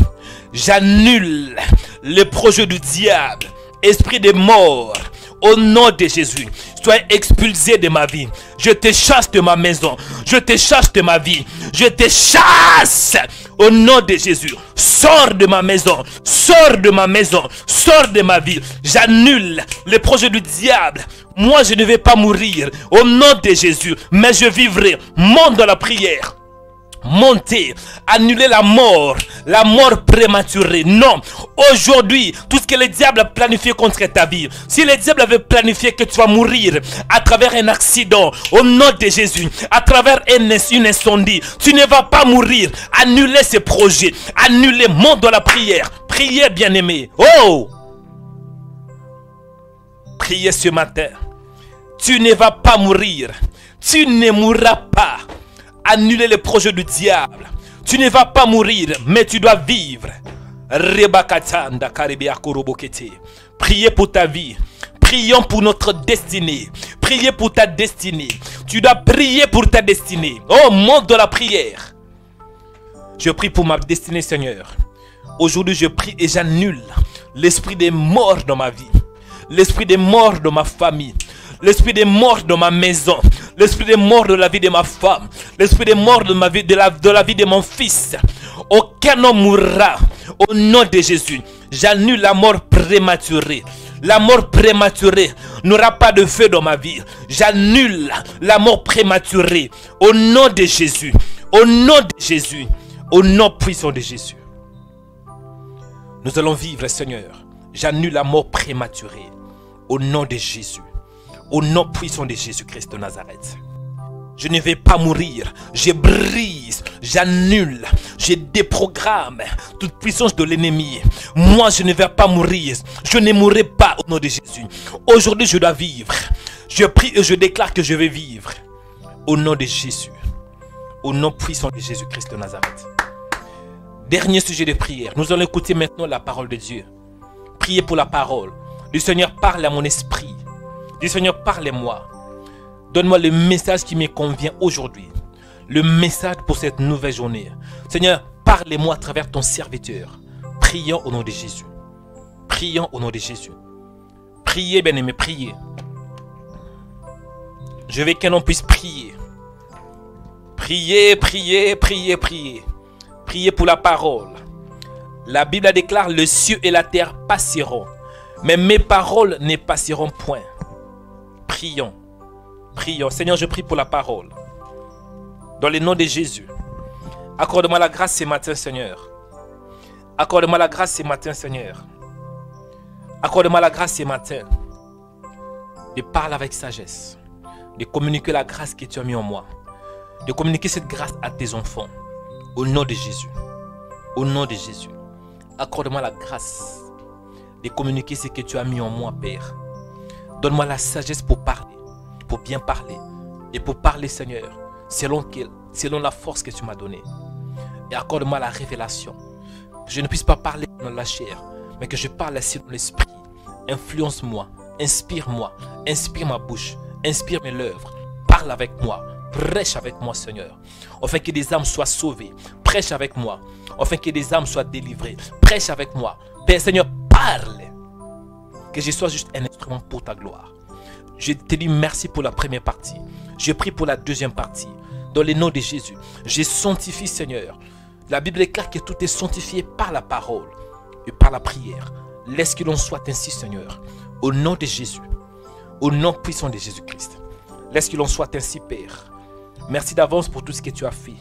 J'annule le projet du diable. Esprit des morts. Au nom de Jésus, sois expulsé de ma vie. Je te chasse de ma maison. Je te chasse de ma vie. Je te chasse. Au nom de Jésus, sors de ma maison. Sors de ma maison. Sors de ma vie. J'annule les projets du diable. Moi, je ne vais pas mourir. Au nom de Jésus, mais je vivrai. Monte dans la prière. Monter, annuler la mort prématurée. Non, aujourd'hui, tout ce que le diable a planifié contre ta vie, si le diable avait planifié que tu vas mourir à travers un accident, au nom de Jésus, à travers une incendie, tu ne vas pas mourir. Annuler ces projets, annuler, monte dans la prière. Priez, bien-aimé. Oh! Priez ce matin. Tu ne vas pas mourir. Tu ne mourras pas. Annuler les projets du diable. Tu ne vas pas mourir, mais tu dois vivre. Priez pour ta vie. Prions pour notre destinée. Priez pour ta destinée. Tu dois prier pour ta destinée. Oh, monte dans la prière. Je prie pour ma destinée, Seigneur. Aujourd'hui, je prie et j'annule l'esprit des morts dans ma vie. L'esprit des morts dans ma famille. L'esprit des morts dans ma maison. L'esprit des morts de la vie de ma femme. L'esprit des morts de ma vie, de la vie de mon fils. Aucun homme mourra. Au nom de Jésus, j'annule la mort prématurée. La mort prématurée n'aura pas de feu dans ma vie. J'annule la mort prématurée. Au nom de Jésus. Au nom de Jésus. Au nom puissant de Jésus. Nous allons vivre, Seigneur. J'annule la mort prématurée. Au nom de Jésus. Au nom puissant de Jésus-Christ de Nazareth. Je ne vais pas mourir. Je brise, j'annule, je déprogramme toute puissance de l'ennemi. Moi, je ne vais pas mourir. Je ne mourrai pas au nom de Jésus. Aujourd'hui, je dois vivre. Je prie et je déclare que je vais vivre. Au nom de Jésus. Au nom puissant de Jésus-Christ de Nazareth. Dernier sujet de prière. Nous allons écouter maintenant la parole de Dieu. Priez pour la parole. Le Seigneur parle à mon esprit. Dis Seigneur, parlez-moi. Donne-moi le message qui me convient aujourd'hui. Le message pour cette nouvelle journée. Seigneur, parlez-moi à travers ton serviteur. Prions au nom de Jésus. Prions au nom de Jésus. Priez, bien-aimés, priez. Je veux que l'on puisse prier. Priez, priez, priez, priez. Priez pour la parole. La Bible déclare, le ciel et la terre passeront, mais mes paroles ne passeront point. Prions. Prions. Seigneur, je prie pour la parole. Dans le nom de Jésus. Accorde-moi la grâce ce matin, Seigneur. Accorde-moi la grâce ce matin, Seigneur. Accorde-moi la grâce ce matin. De parler avec sagesse. De communiquer la grâce que tu as mis en moi. De communiquer cette grâce à tes enfants. Au nom de Jésus. Au nom de Jésus. Accorde-moi la grâce de communiquer ce que tu as mis en moi, Père. Donne-moi la sagesse pour parler, pour bien parler. Et pour parler, Seigneur, selon la force que tu m'as donnée. Et accorde-moi la révélation. Que je ne puisse pas parler dans la chair, mais que je parle ainsi dans l'esprit. Influence-moi, inspire-moi, inspire ma bouche, inspire mes lèvres. Parle avec moi, prêche avec moi, Seigneur. Afin que des âmes soient sauvées. Prêche avec moi. Afin que des âmes soient délivrées. Prêche avec moi. Père, Seigneur, parle. Que je sois juste un instrument pour ta gloire. Je te dis merci pour la première partie. Je prie pour la deuxième partie. Dans le nom de Jésus, je sanctifie, Seigneur. La Bible déclare que tout est sanctifié par la parole et par la prière. Laisse que l'on soit ainsi, Seigneur. Au nom de Jésus. Au nom puissant de Jésus-Christ. Laisse que l'on soit ainsi, Père. Merci d'avance pour tout ce que tu as fait.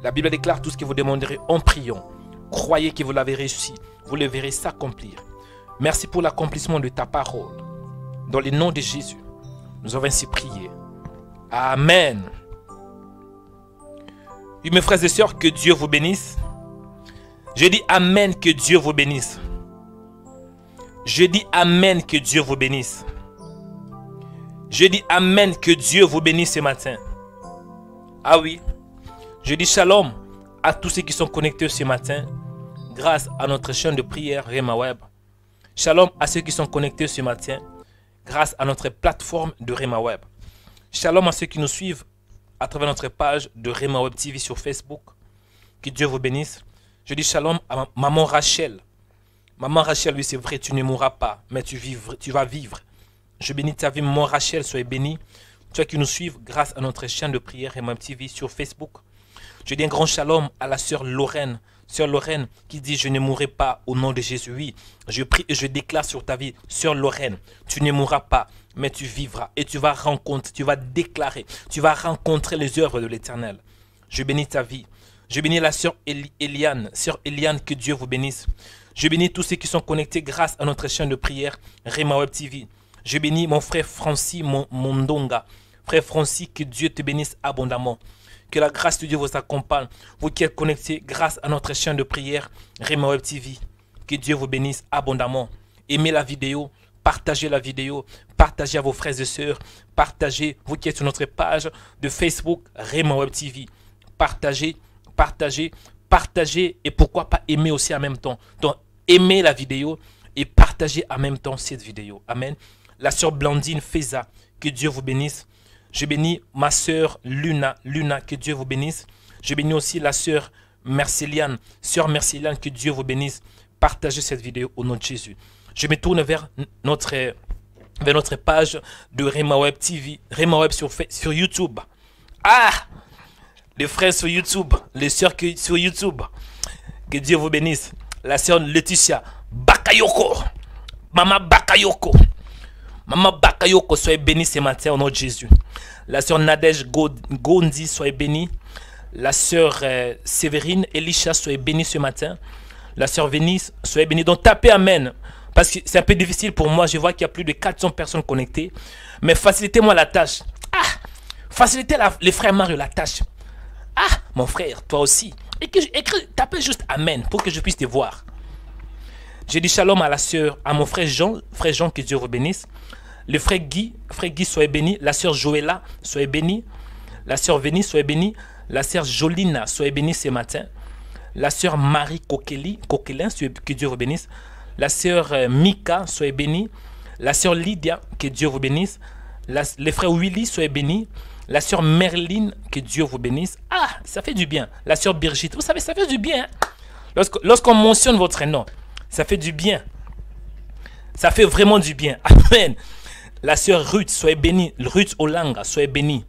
La Bible déclare tout ce que vous demanderez en priant. Croyez que vous l'avez réussi. Vous le verrez s'accomplir. Merci pour l'accomplissement de ta parole. Dans le nom de Jésus, nous avons ainsi prié. Amen. Oui, mes frères et sœurs, que Dieu vous bénisse. Je dis Amen, que Dieu vous bénisse. Je dis Amen, que Dieu vous bénisse. Je dis Amen, que Dieu vous bénisse ce matin. Ah oui. Je dis Shalom à tous ceux qui sont connectés ce matin grâce à notre chaîne de prière Rhema Web. Shalom à ceux qui sont connectés ce matin grâce à notre plateforme de Rhema Web. Shalom à ceux qui nous suivent à travers notre page de Rhema Web TV sur Facebook. Que Dieu vous bénisse. Je dis shalom à maman Rachel. Maman Rachel, oui, c'est vrai, tu ne mourras pas, mais tu vas vivre Je bénis ta vie, maman Rachel, soyez bénie. Toi qui nous suivent grâce à notre chaîne de prière et TV sur Facebook. Je dis un grand shalom à la sœur Lorraine. Sœur Lorraine qui dit je ne mourrai pas au nom de Jésus. Oui, je prie et je déclare sur ta vie. Sœur Lorraine, tu ne mourras pas, mais tu vivras. Et tu vas rencontrer, tu vas déclarer, tu vas rencontrer les œuvres de l'Éternel. Je bénis ta vie. Je bénis la sœur Eliane. Sœur Eliane, que Dieu vous bénisse. Je bénis tous ceux qui sont connectés grâce à notre chaîne de prière Rema Web TV. Je bénis mon frère Francis Mondonga. Frère Francis, que Dieu te bénisse abondamment. Que la grâce de Dieu vous accompagne. Vous qui êtes connectés grâce à notre chaîne de prière Rema Web TV. Que Dieu vous bénisse abondamment. Aimez la vidéo, partagez la vidéo, partagez à vos frères et sœurs. Partagez, vous qui êtes sur notre page de Facebook Rema Web TV. Partagez, partagez, partagez et pourquoi pas aimer aussi en même temps. Donc, aimez la vidéo et partagez en même temps cette vidéo. Amen. La sœur Blandine Feza, que Dieu vous bénisse. Je bénis ma sœur Luna, que Dieu vous bénisse. Je bénis aussi la sœur Merceliane, que Dieu vous bénisse. Partagez cette vidéo au nom de Jésus. Je me tourne vers notre page de Rema Web TV, Rema Web sur YouTube. Ah! Les frères sur YouTube, les sœurs sur YouTube. Que Dieu vous bénisse. La sœur Laetitia Bakayoko, Maman Bakayoko. Maman Bakayoko, soyez bénie ce matin au nom de Jésus. La sœur Nadège Gondi, soyez bénie. La sœur Séverine Elisha, soyez bénie ce matin. La sœur Vénice, soyez bénie. Donc tapez Amen. Parce que c'est un peu difficile pour moi. Je vois qu'il y a plus de 400 personnes connectées. Mais facilitez-moi la tâche. Ah! Facilitez les frères Mario la tâche. Ah! Mon frère, toi aussi. Tapez juste Amen pour que je puisse te voir. J'ai dit shalom à la sœur, à mon frère Jean, que Dieu vous bénisse. Le frère Guy, soyez béni. La sœur Joëlla, soyez bénie. La sœur Vénie, soyez bénie. La sœur Jolina, soyez bénie ce matin. La sœur Marie Coquelin, que Dieu vous bénisse. La sœur Mika, soyez bénie. La sœur Lydia, que Dieu vous bénisse. Le frère Willy, soyez béni. La sœur Merline, que Dieu vous bénisse. Ah, ça fait du bien. La sœur Brigitte, vous savez, ça fait du bien. Lorsqu'on mentionne votre nom, ça fait du bien. Ça fait vraiment du bien. Amen. La sœur Ruth, soyez bénie. Ruth Olanga, soyez bénie.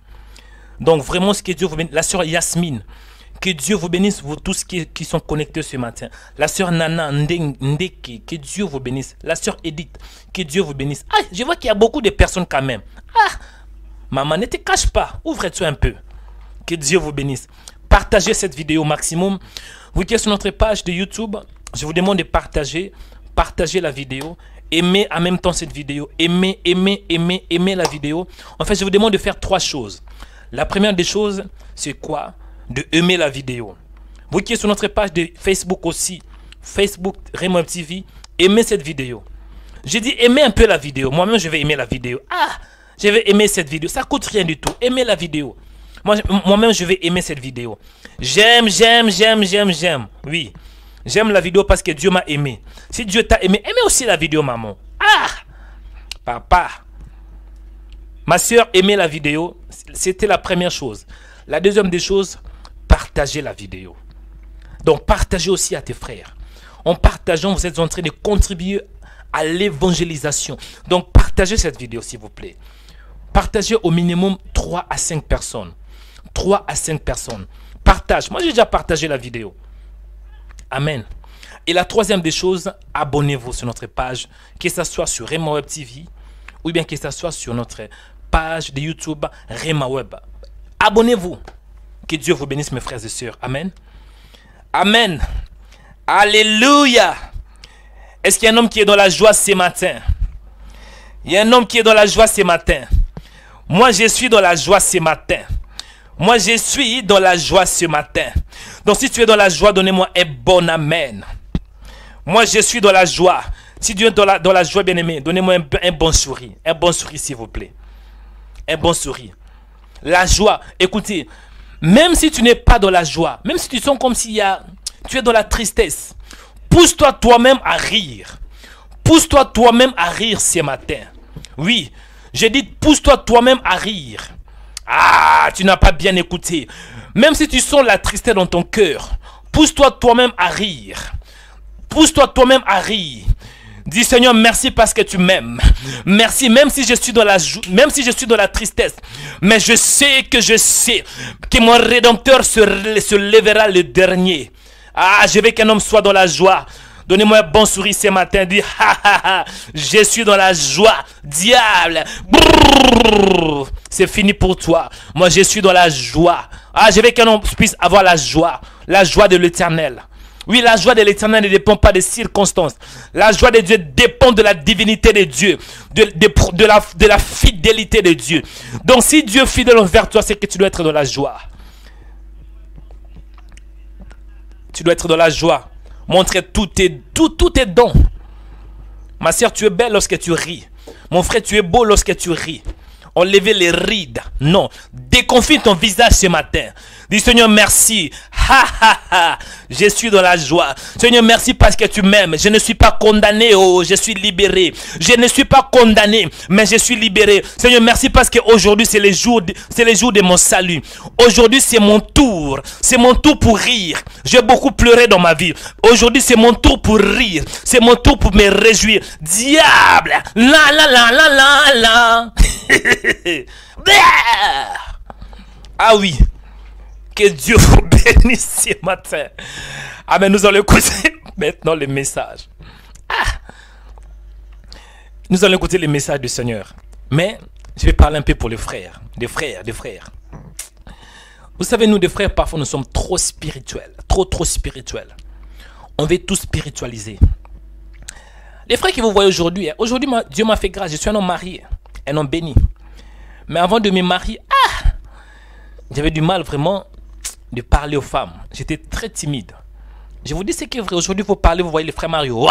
Donc vraiment, ce que Dieu vous bénisse. La sœur Yasmine, que Dieu vous bénisse, vous tous qui sont connectés ce matin. La sœur Nana Ndeke, que Dieu vous bénisse. La sœur Edith, que Dieu vous bénisse. Ah, je vois qu'il y a beaucoup de personnes quand même. Ah, maman, ne te cache pas. Ouvre-toi un peu. Que Dieu vous bénisse. Partagez cette vidéo au maximum. Vous qui êtes sur notre page de YouTube, je vous demande de partager la vidéo. Aimez en même temps cette vidéo. Aimez la vidéo. En fait, je vous demande de faire 3 choses. La première des choses, c'est quoi? De aimer la vidéo. Vous qui êtes sur notre page de Facebook aussi, Facebook Rema Web TV, aimez cette vidéo. J'ai dit aimez un peu la vidéo. Moi-même, je vais aimer la vidéo. Ah, je vais aimer cette vidéo. Ça coûte rien du tout. Aimez la vidéo. Moi-même, je vais aimer cette vidéo. J'aime. Oui. J'aime la vidéo parce que Dieu m'a aimé. Si Dieu t'a aimé, aimez aussi la vidéo, maman. Ah! Papa. Ma soeur, aimez la vidéo. C'était la première chose. La deuxième des choses, partagez la vidéo. Donc, partagez aussi à tes frères. En partageant, vous êtes en train de contribuer à l'évangélisation. Donc, partagez cette vidéo, s'il vous plaît. Partagez au minimum 3 à 5 personnes. 3 à 5 personnes. Partage. Moi, j'ai déjà partagé la vidéo. Amen. Et la troisième des choses, abonnez-vous sur notre page, que ce soit sur Rema Web TV ou bien que ce soit sur notre page de YouTube Rema Web. Abonnez-vous. Que Dieu vous bénisse, mes frères et sœurs. Amen. Amen. Alléluia. Est-ce qu'il y a un homme qui est dans la joie ce matin? Il y a un homme qui est dans la joie ce matin. Moi, je suis dans la joie ce matin. Moi, je suis dans la joie ce matin. Donc, si tu es dans la joie, donnez-moi un bon amen. Moi, je suis dans la joie. Si tu es dans la joie, bien-aimé, donnez-moi un bon sourire. Un bon sourire, s'il vous plaît. Un bon sourire. La joie. Écoutez, même si tu n'es pas dans la joie, même si tu sens comme tu es dans la tristesse, pousse-toi toi-même à rire. Pousse-toi toi-même à rire ce matin. Oui, j'ai dit pousse-toi toi-même à rire. Ah, tu n'as pas bien écouté. Même si tu sens la tristesse dans ton cœur, pousse-toi toi-même à rire. Pousse-toi toi-même à rire. Dis Seigneur, merci parce que tu m'aimes. Merci, même si je suis dans la même si je suis dans la tristesse. Mais je sais que mon Rédempteur se lèvera le dernier. Ah, je veux qu'un homme soit dans la joie. Donnez-moi un bon sourire ce matin. Dis, ha ha ha, je suis dans la joie. Diable, c'est fini pour toi. Moi, je suis dans la joie. Ah, je veux qu'un homme puisse avoir la joie de l'Éternel. Oui, la joie de l'Éternel ne dépend pas des circonstances. La joie de Dieu dépend de la divinité de Dieu, de la fidélité de Dieu. Donc, si Dieu est fidèle envers toi, c'est que tu dois être dans la joie. Tu dois être dans la joie. Montrer tous tes dons. Ma soeur, tu es belle lorsque tu ris. Mon frère, tu es beau lorsque tu ris. Enlever les rides. Non. Déconfine ton visage ce matin. Dis Seigneur, merci. Ha ha ha. Je suis dans la joie. Seigneur, merci parce que tu m'aimes. Je ne suis pas condamné. Oh, je suis libéré. Je ne suis pas condamné, mais je suis libéré. Seigneur, merci parce qu'aujourd'hui, c'est le jour de mon salut. Aujourd'hui, c'est mon tour. C'est mon tour pour rire. J'ai beaucoup pleuré dans ma vie. Aujourd'hui, c'est mon tour pour rire. C'est mon tour pour me réjouir. Diable. La la la la la la. Ah oui, que Dieu vous bénisse ce matin. Amen. Nous allons écouter maintenant le message. Nous allons écouter le message du Seigneur. Mais je vais parler un peu pour les frères. Des frères. Vous savez, nous des frères, parfois nous sommes trop spirituels. Trop spirituels. On veut tout spiritualiser. Les frères que vous voyez aujourd'hui, Dieu m'a fait grâce. Je suis un homme marié. Un homme béni. Mais avant de me marier, j'avais du mal vraiment de parler aux femmes. J'étais très timide. Je vous dis ce qui est vrai. Aujourd'hui, vous parlez, vous voyez les frères Mario.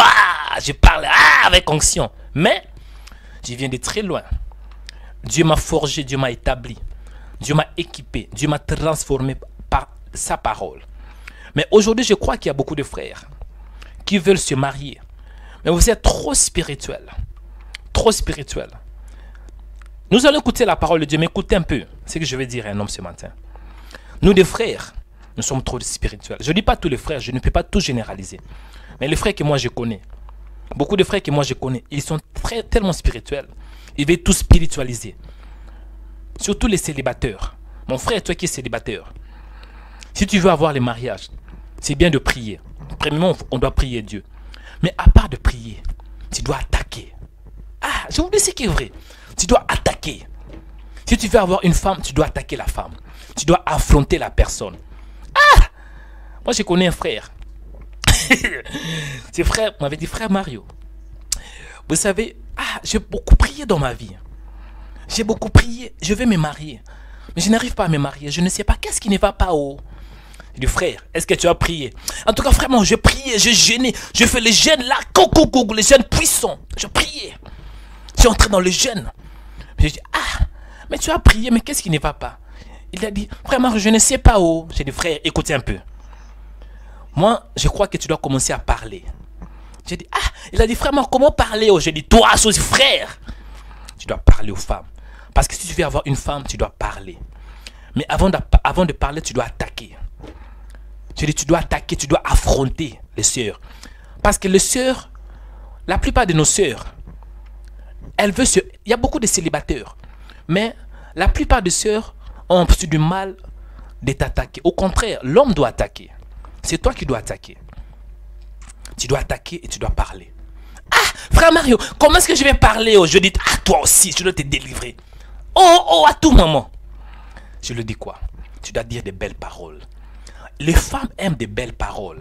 Je parle avec onction. Mais je viens de très loin. Dieu m'a forgé, Dieu m'a établi. Dieu m'a équipé. Dieu m'a transformé par sa parole. Mais aujourd'hui, je crois qu'il y a beaucoup de frères qui veulent se marier. Mais vous êtes trop spirituels. Trop spirituels. Nous allons écouter la parole de Dieu, mais écoutez un peu ce que je vais dire à un homme ce matin. Nous, des frères, nous sommes trop spirituels. Je ne dis pas tous les frères, je ne peux pas tout généraliser. Mais les frères que moi je connais, beaucoup de frères que moi je connais, ils sont tellement spirituels. Ils veulent tout spiritualiser. Surtout les célibataires. Mon frère, toi qui es célibataire, si tu veux avoir les mariages, c'est bien de prier. Premièrement, on doit prier Dieu. Mais à part de prier, tu dois attaquer. Je vous dis ce qui est vrai. Tu dois attaquer. Si tu veux avoir une femme, tu dois attaquer la femme. Tu dois affronter la personne. Moi, je connais un frère. Ce frère m'avait dit, frère Mario, vous savez, j'ai beaucoup prié dans ma vie. J'ai beaucoup prié. Je vais me marier. Mais je n'arrive pas à me marier. Je ne sais pas qu'est-ce qui ne va pas. Je dis, frère, est-ce que tu as prié? En tout cas, frère, moi, je priais, je jeûnais. Je fais les jeûnes là, les jeûnes puissants. Je priais. Je suis entré dans le jeûne. Je dis, mais tu as prié, mais qu'est-ce qui ne va pas? Il a dit, frère Mario, je ne sais pas. J'ai dit, frère, écoutez un peu. Moi, je crois que tu dois commencer à parler. J'ai dit, il a dit, frère Mario, comment parler? J'ai dit, toi aussi, frère, tu dois parler aux femmes. Parce que si tu veux avoir une femme, tu dois parler. Mais avant de parler, tu dois attaquer. J'ai dit, tu dois attaquer, tu dois affronter les sœurs. Parce que les sœurs, la plupart de nos sœurs, il y a beaucoup de célibataires. Mais la plupart des sœurs ont du mal de t'attaquer. Au contraire, l'homme doit attaquer. C'est toi qui dois attaquer. Tu dois attaquer et tu dois parler. Frère Mario, comment est-ce que je vais parler? Je dis, toi aussi, je dois te délivrer. À tout moment. Je lui dis quoi? Tu dois dire des belles paroles. Les femmes aiment des belles paroles.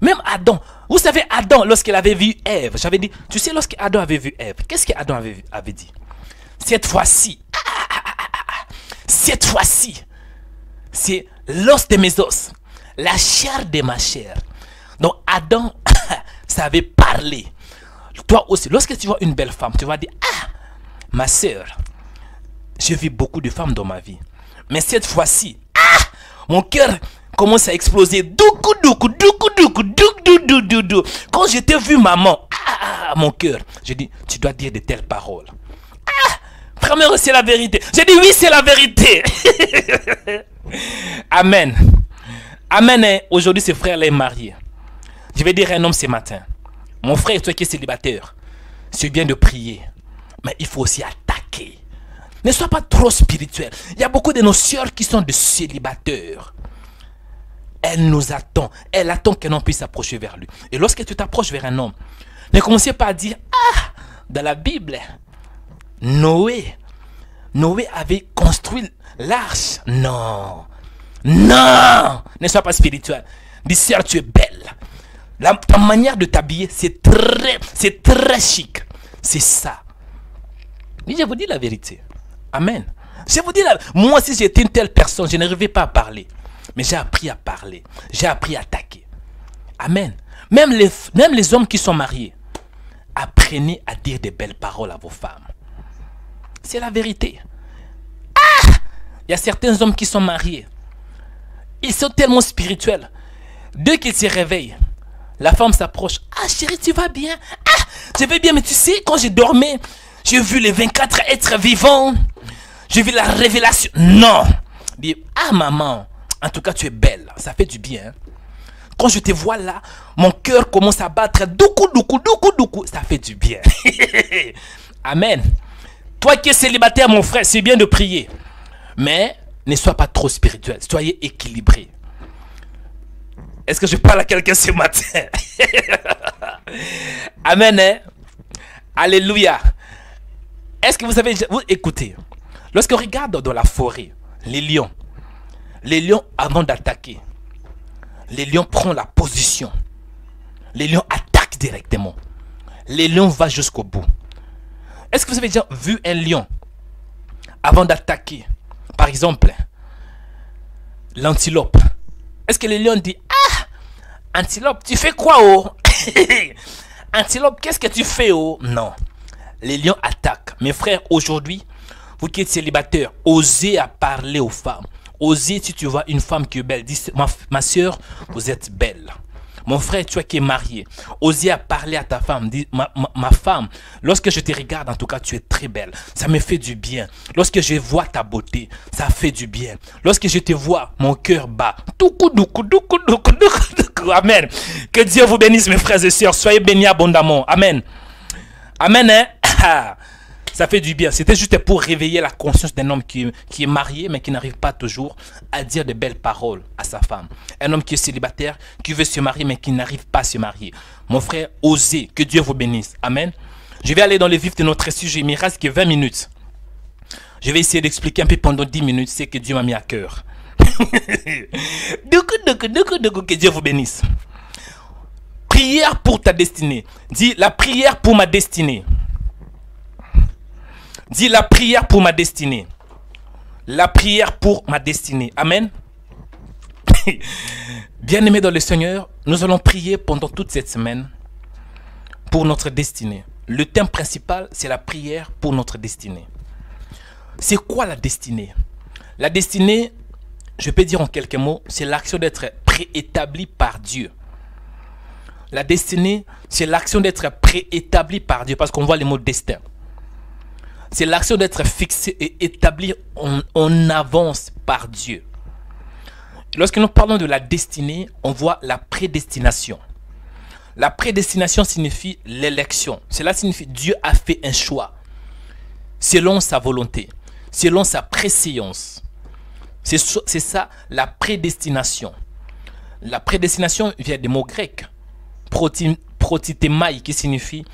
Même Adam, vous savez Adam, lorsqu'il avait vu Ève, j'avais dit, tu sais lorsqu'Adam avait vu Ève, qu'est-ce qu'Adam avait dit? Cette fois-ci, c'est l'os de mes os, la chair de ma chair. Donc Adam savait parler. Toi aussi, lorsque tu vois une belle femme, tu vas dire, ma soeur, j'ai vu beaucoup de femmes dans ma vie. Mais cette fois-ci, mon cœur commence à exploser. Quand je t'ai vu, maman, mon cœur, j'ai dit, tu dois dire de telles paroles. Frère, c'est la vérité. J'ai dit, oui, c'est la vérité. Amen. Amen. Aujourd'hui, ce frère-là est marié. Je vais dire à un homme ce matin, Mon frère, toi qui es célibataire, c'est bien de prier, mais il faut aussi attaquer. Ne sois pas trop spirituel. Il y a beaucoup de nos sœurs qui sont des célibataires. Elle nous attend. Elle attend qu'un homme puisse s'approcher vers lui. Et lorsque tu t'approches vers un homme, ne commencez pas à dire, ah, dans la Bible, Noé avait construit l'arche. Non. Non. Ne sois pas spirituel. Dis, sœur, tu es belle. Ta manière de t'habiller, c'est très chic. C'est ça. Mais je vous dis la vérité. Amen. Je vous dis moi, si j'étais une telle personne, je n'arrivais pas à parler. Mais j'ai appris à parler. J'ai appris à attaquer. Amen. Même les hommes qui sont mariés, apprenez à dire des belles paroles à vos femmes. C'est la vérité. Ah! Il y a certains hommes qui sont mariés. Ils sont tellement spirituels. Dès qu'ils se réveillent, la femme s'approche. Ah chérie, tu vas bien? Ah, je vais bien, mais tu sais, quand je dormais, j'ai vu les 24 êtres vivants. J'ai vu la révélation. Non. Dis, ah maman, en tout cas tu es belle. Ça fait du bien. Quand je te vois là, mon cœur commence à battre. Doukou, doukou, doukou, doukou. Ça fait du bien. Amen. Toi qui es célibataire, mon frère, c'est bien de prier. Mais ne sois pas trop spirituel. Soyez équilibré. Est-ce que je parle à quelqu'un ce matin? Amen. Hein? Alléluia. Est-ce que vous avez... Écoutez. Lorsqu'on regarde dans la forêt, les lions, avant d'attaquer, les lions prennent la position. Les lions attaquent directement. Les lions vont jusqu'au bout. Est-ce que vous avez déjà vu un lion avant d'attaquer? Par exemple, l'antilope. Est-ce que les lions disent, ah, antilope, tu fais quoi, oh? Antilope, qu'est-ce que tu fais, oh? Non. Les lions attaquent. Mes frères, aujourd'hui, vous qui êtes célibataires, osez à parler aux femmes. Osez, si tu vois une femme qui est belle, dis, ma soeur, vous êtes belle. Mon frère, toi qui es marié, osez à parler à ta femme. Dis, ma femme, lorsque je te regarde, en tout cas, tu es très belle. Ça me fait du bien. Lorsque je vois ta beauté, ça fait du bien. Lorsque je te vois, mon cœur bat. Amen. Que Dieu vous bénisse, mes frères et sœurs. Soyez bénis abondamment. Amen. Amen, hein? Ça fait du bien. C'était juste pour réveiller la conscience d'un homme qui est marié, mais qui n'arrive pas toujours à dire de belles paroles à sa femme. Un homme qui est célibataire, qui veut se marier, mais qui n'arrive pas à se marier. Mon frère, osez. Que Dieu vous bénisse. Amen. Je vais aller dans le vif de notre sujet. Il me reste que 20 minutes. Je vais essayer d'expliquer un peu pendant 10 minutes ce que Dieu m'a mis à cœur. Que Dieu vous bénisse. Prière pour ta destinée. Dis la prière pour ma destinée. Dis la prière pour ma destinée. La prière pour ma destinée. Amen. Bien-aimés dans le Seigneur, nous allons prier pendant toute cette semaine pour notre destinée. Le thème principal, c'est la prière pour notre destinée. C'est quoi la destinée? La destinée, je peux dire en quelques mots, c'est l'action d'être préétabli par Dieu. La destinée, c'est l'action d'être préétabli par Dieu, parce qu'on voit les mots destin. C'est l'action d'être fixé et établi en avance par Dieu. Lorsque nous parlons de la destinée, on voit la prédestination. La prédestination signifie l'élection. Cela signifie que Dieu a fait un choix selon sa volonté, selon sa préscience. C'est ça la prédestination. La prédestination vient des mots grecs. Protitemai qui signifie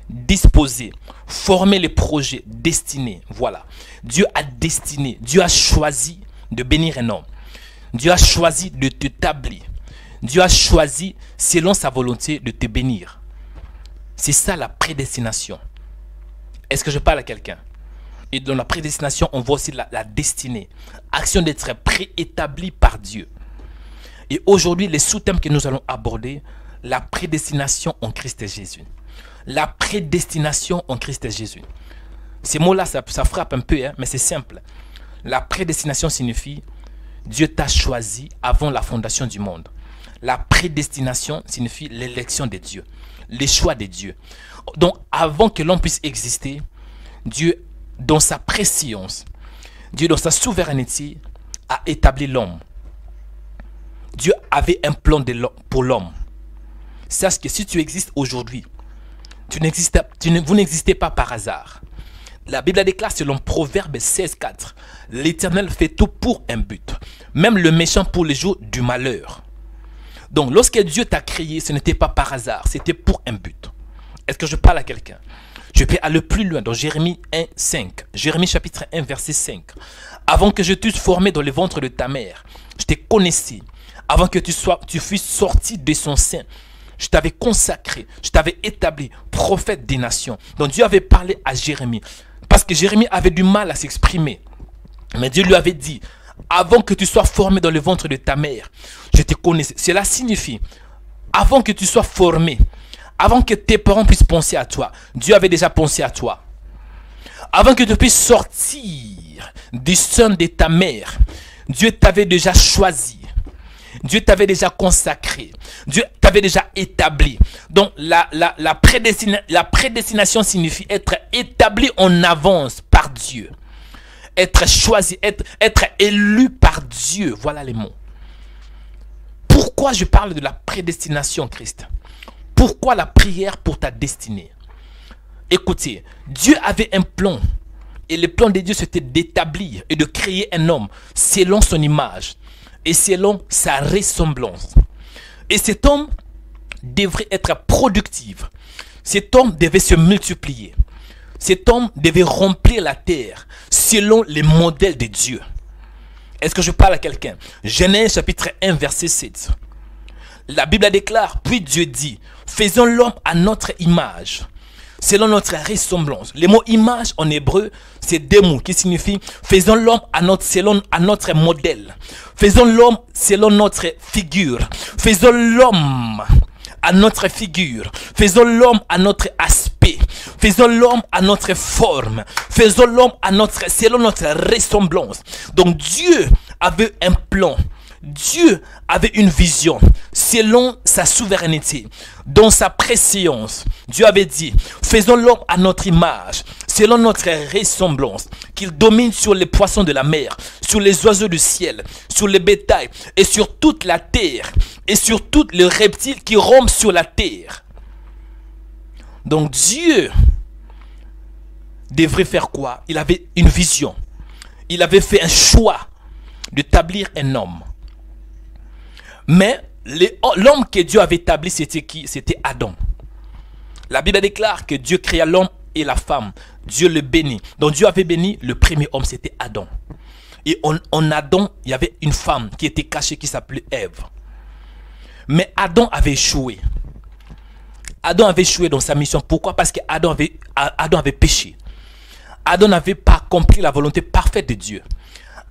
disposer, former les projets, destiner. Voilà. Dieu a destiné, Dieu a choisi de bénir un homme. Dieu a choisi de t'établir. Dieu a choisi, selon sa volonté, de te bénir. C'est ça la prédestination. Est-ce que je parle à quelqu'un? Et dans la prédestination, on voit aussi la destinée. Action d'être préétabli par Dieu. Et aujourd'hui, les sous-thèmes que nous allons aborder, la prédestination en Christ Jésus. La prédestination en Christ Jésus. Ces mots-là, ça frappe un peu, hein, mais c'est simple. La prédestination signifie Dieu t'a choisi avant la fondation du monde. La prédestination signifie l'élection de Dieu, les choix de Dieu. Donc, avant que l'homme puisse exister, Dieu, dans sa préscience, Dieu, dans sa souveraineté, a établi l'homme. Dieu avait un plan pour l'homme. Sache que si tu existes aujourd'hui, vous n'existez pas par hasard. La Bible déclare selon Proverbe 16,4, l'Éternel fait tout pour un but, même le méchant pour les jours du malheur. Donc, lorsque Dieu t'a créé, ce n'était pas par hasard, c'était pour un but. Est-ce que je parle à quelqu'un? Je peux aller plus loin dans Jérémie 1,5. Jérémie chapitre 1, verset 5. Avant que je t'eusse formé dans le ventre de ta mère, je t'ai connaissé. Avant que tu fusses sorti de son sein, je t'avais consacré, je t'avais établi prophète des nations. Donc Dieu avait parlé à Jérémie. Parce que Jérémie avait du mal à s'exprimer. Mais Dieu lui avait dit, avant que tu sois formé dans le ventre de ta mère, je te connaissais. Cela signifie, avant que tu sois formé, avant que tes parents puissent penser à toi, Dieu avait déjà pensé à toi. Avant que tu puisses sortir du sein de ta mère, Dieu t'avait déjà choisi. Dieu t'avait déjà consacré. Dieu t'avait déjà établi. Donc la prédestination signifie être établi en avance par Dieu. Être choisi, être élu par Dieu. Voilà les mots. Pourquoi je parle de la prédestination, Christ? Pourquoi la prière pour ta destinée? Écoutez, Dieu avait un plan. Et le plan de Dieu, c'était d'établir et de créer un homme selon son image et selon sa ressemblance. Et cet homme devrait être productif. Cet homme devait se multiplier. Cet homme devait remplir la terre selon les modèles de Dieu. Est-ce que je parle à quelqu'un? Genèse chapitre 1, verset 7. La Bible déclare, puis Dieu dit, faisons l'homme à notre image, selon notre ressemblance. Le mot image en hébreu, c'est deux mots qui signifient faisons l'homme à notre modèle. Faisons l'homme selon notre figure. Faisons l'homme à notre figure. Faisons l'homme à notre aspect. Faisons l'homme à notre forme. Faisons l'homme selon notre ressemblance. Donc Dieu avait un plan. Dieu avait une vision selon sa souveraineté, dans sa préscience. Dieu avait dit, faisons l'homme à notre image, selon notre ressemblance, qu'il domine sur les poissons de la mer, sur les oiseaux du ciel, sur les bétails et sur toute la terre et sur tous les reptiles qui rampent sur la terre. Donc Dieu devrait faire quoi? Il avait une vision. Il avait fait un choix d'établir un homme. Mais l'homme que Dieu avait établi, c'était qui? C'était Adam. La Bible déclare que Dieu créa l'homme et la femme. Dieu le bénit. Donc Dieu avait béni le premier homme, c'était Adam. Et en Adam, il y avait une femme qui était cachée, qui s'appelait Ève. Mais Adam avait échoué. Adam avait échoué dans sa mission. Pourquoi? Parce que Adam avait péché. Adam n'avait pas accompli la volonté parfaite de Dieu.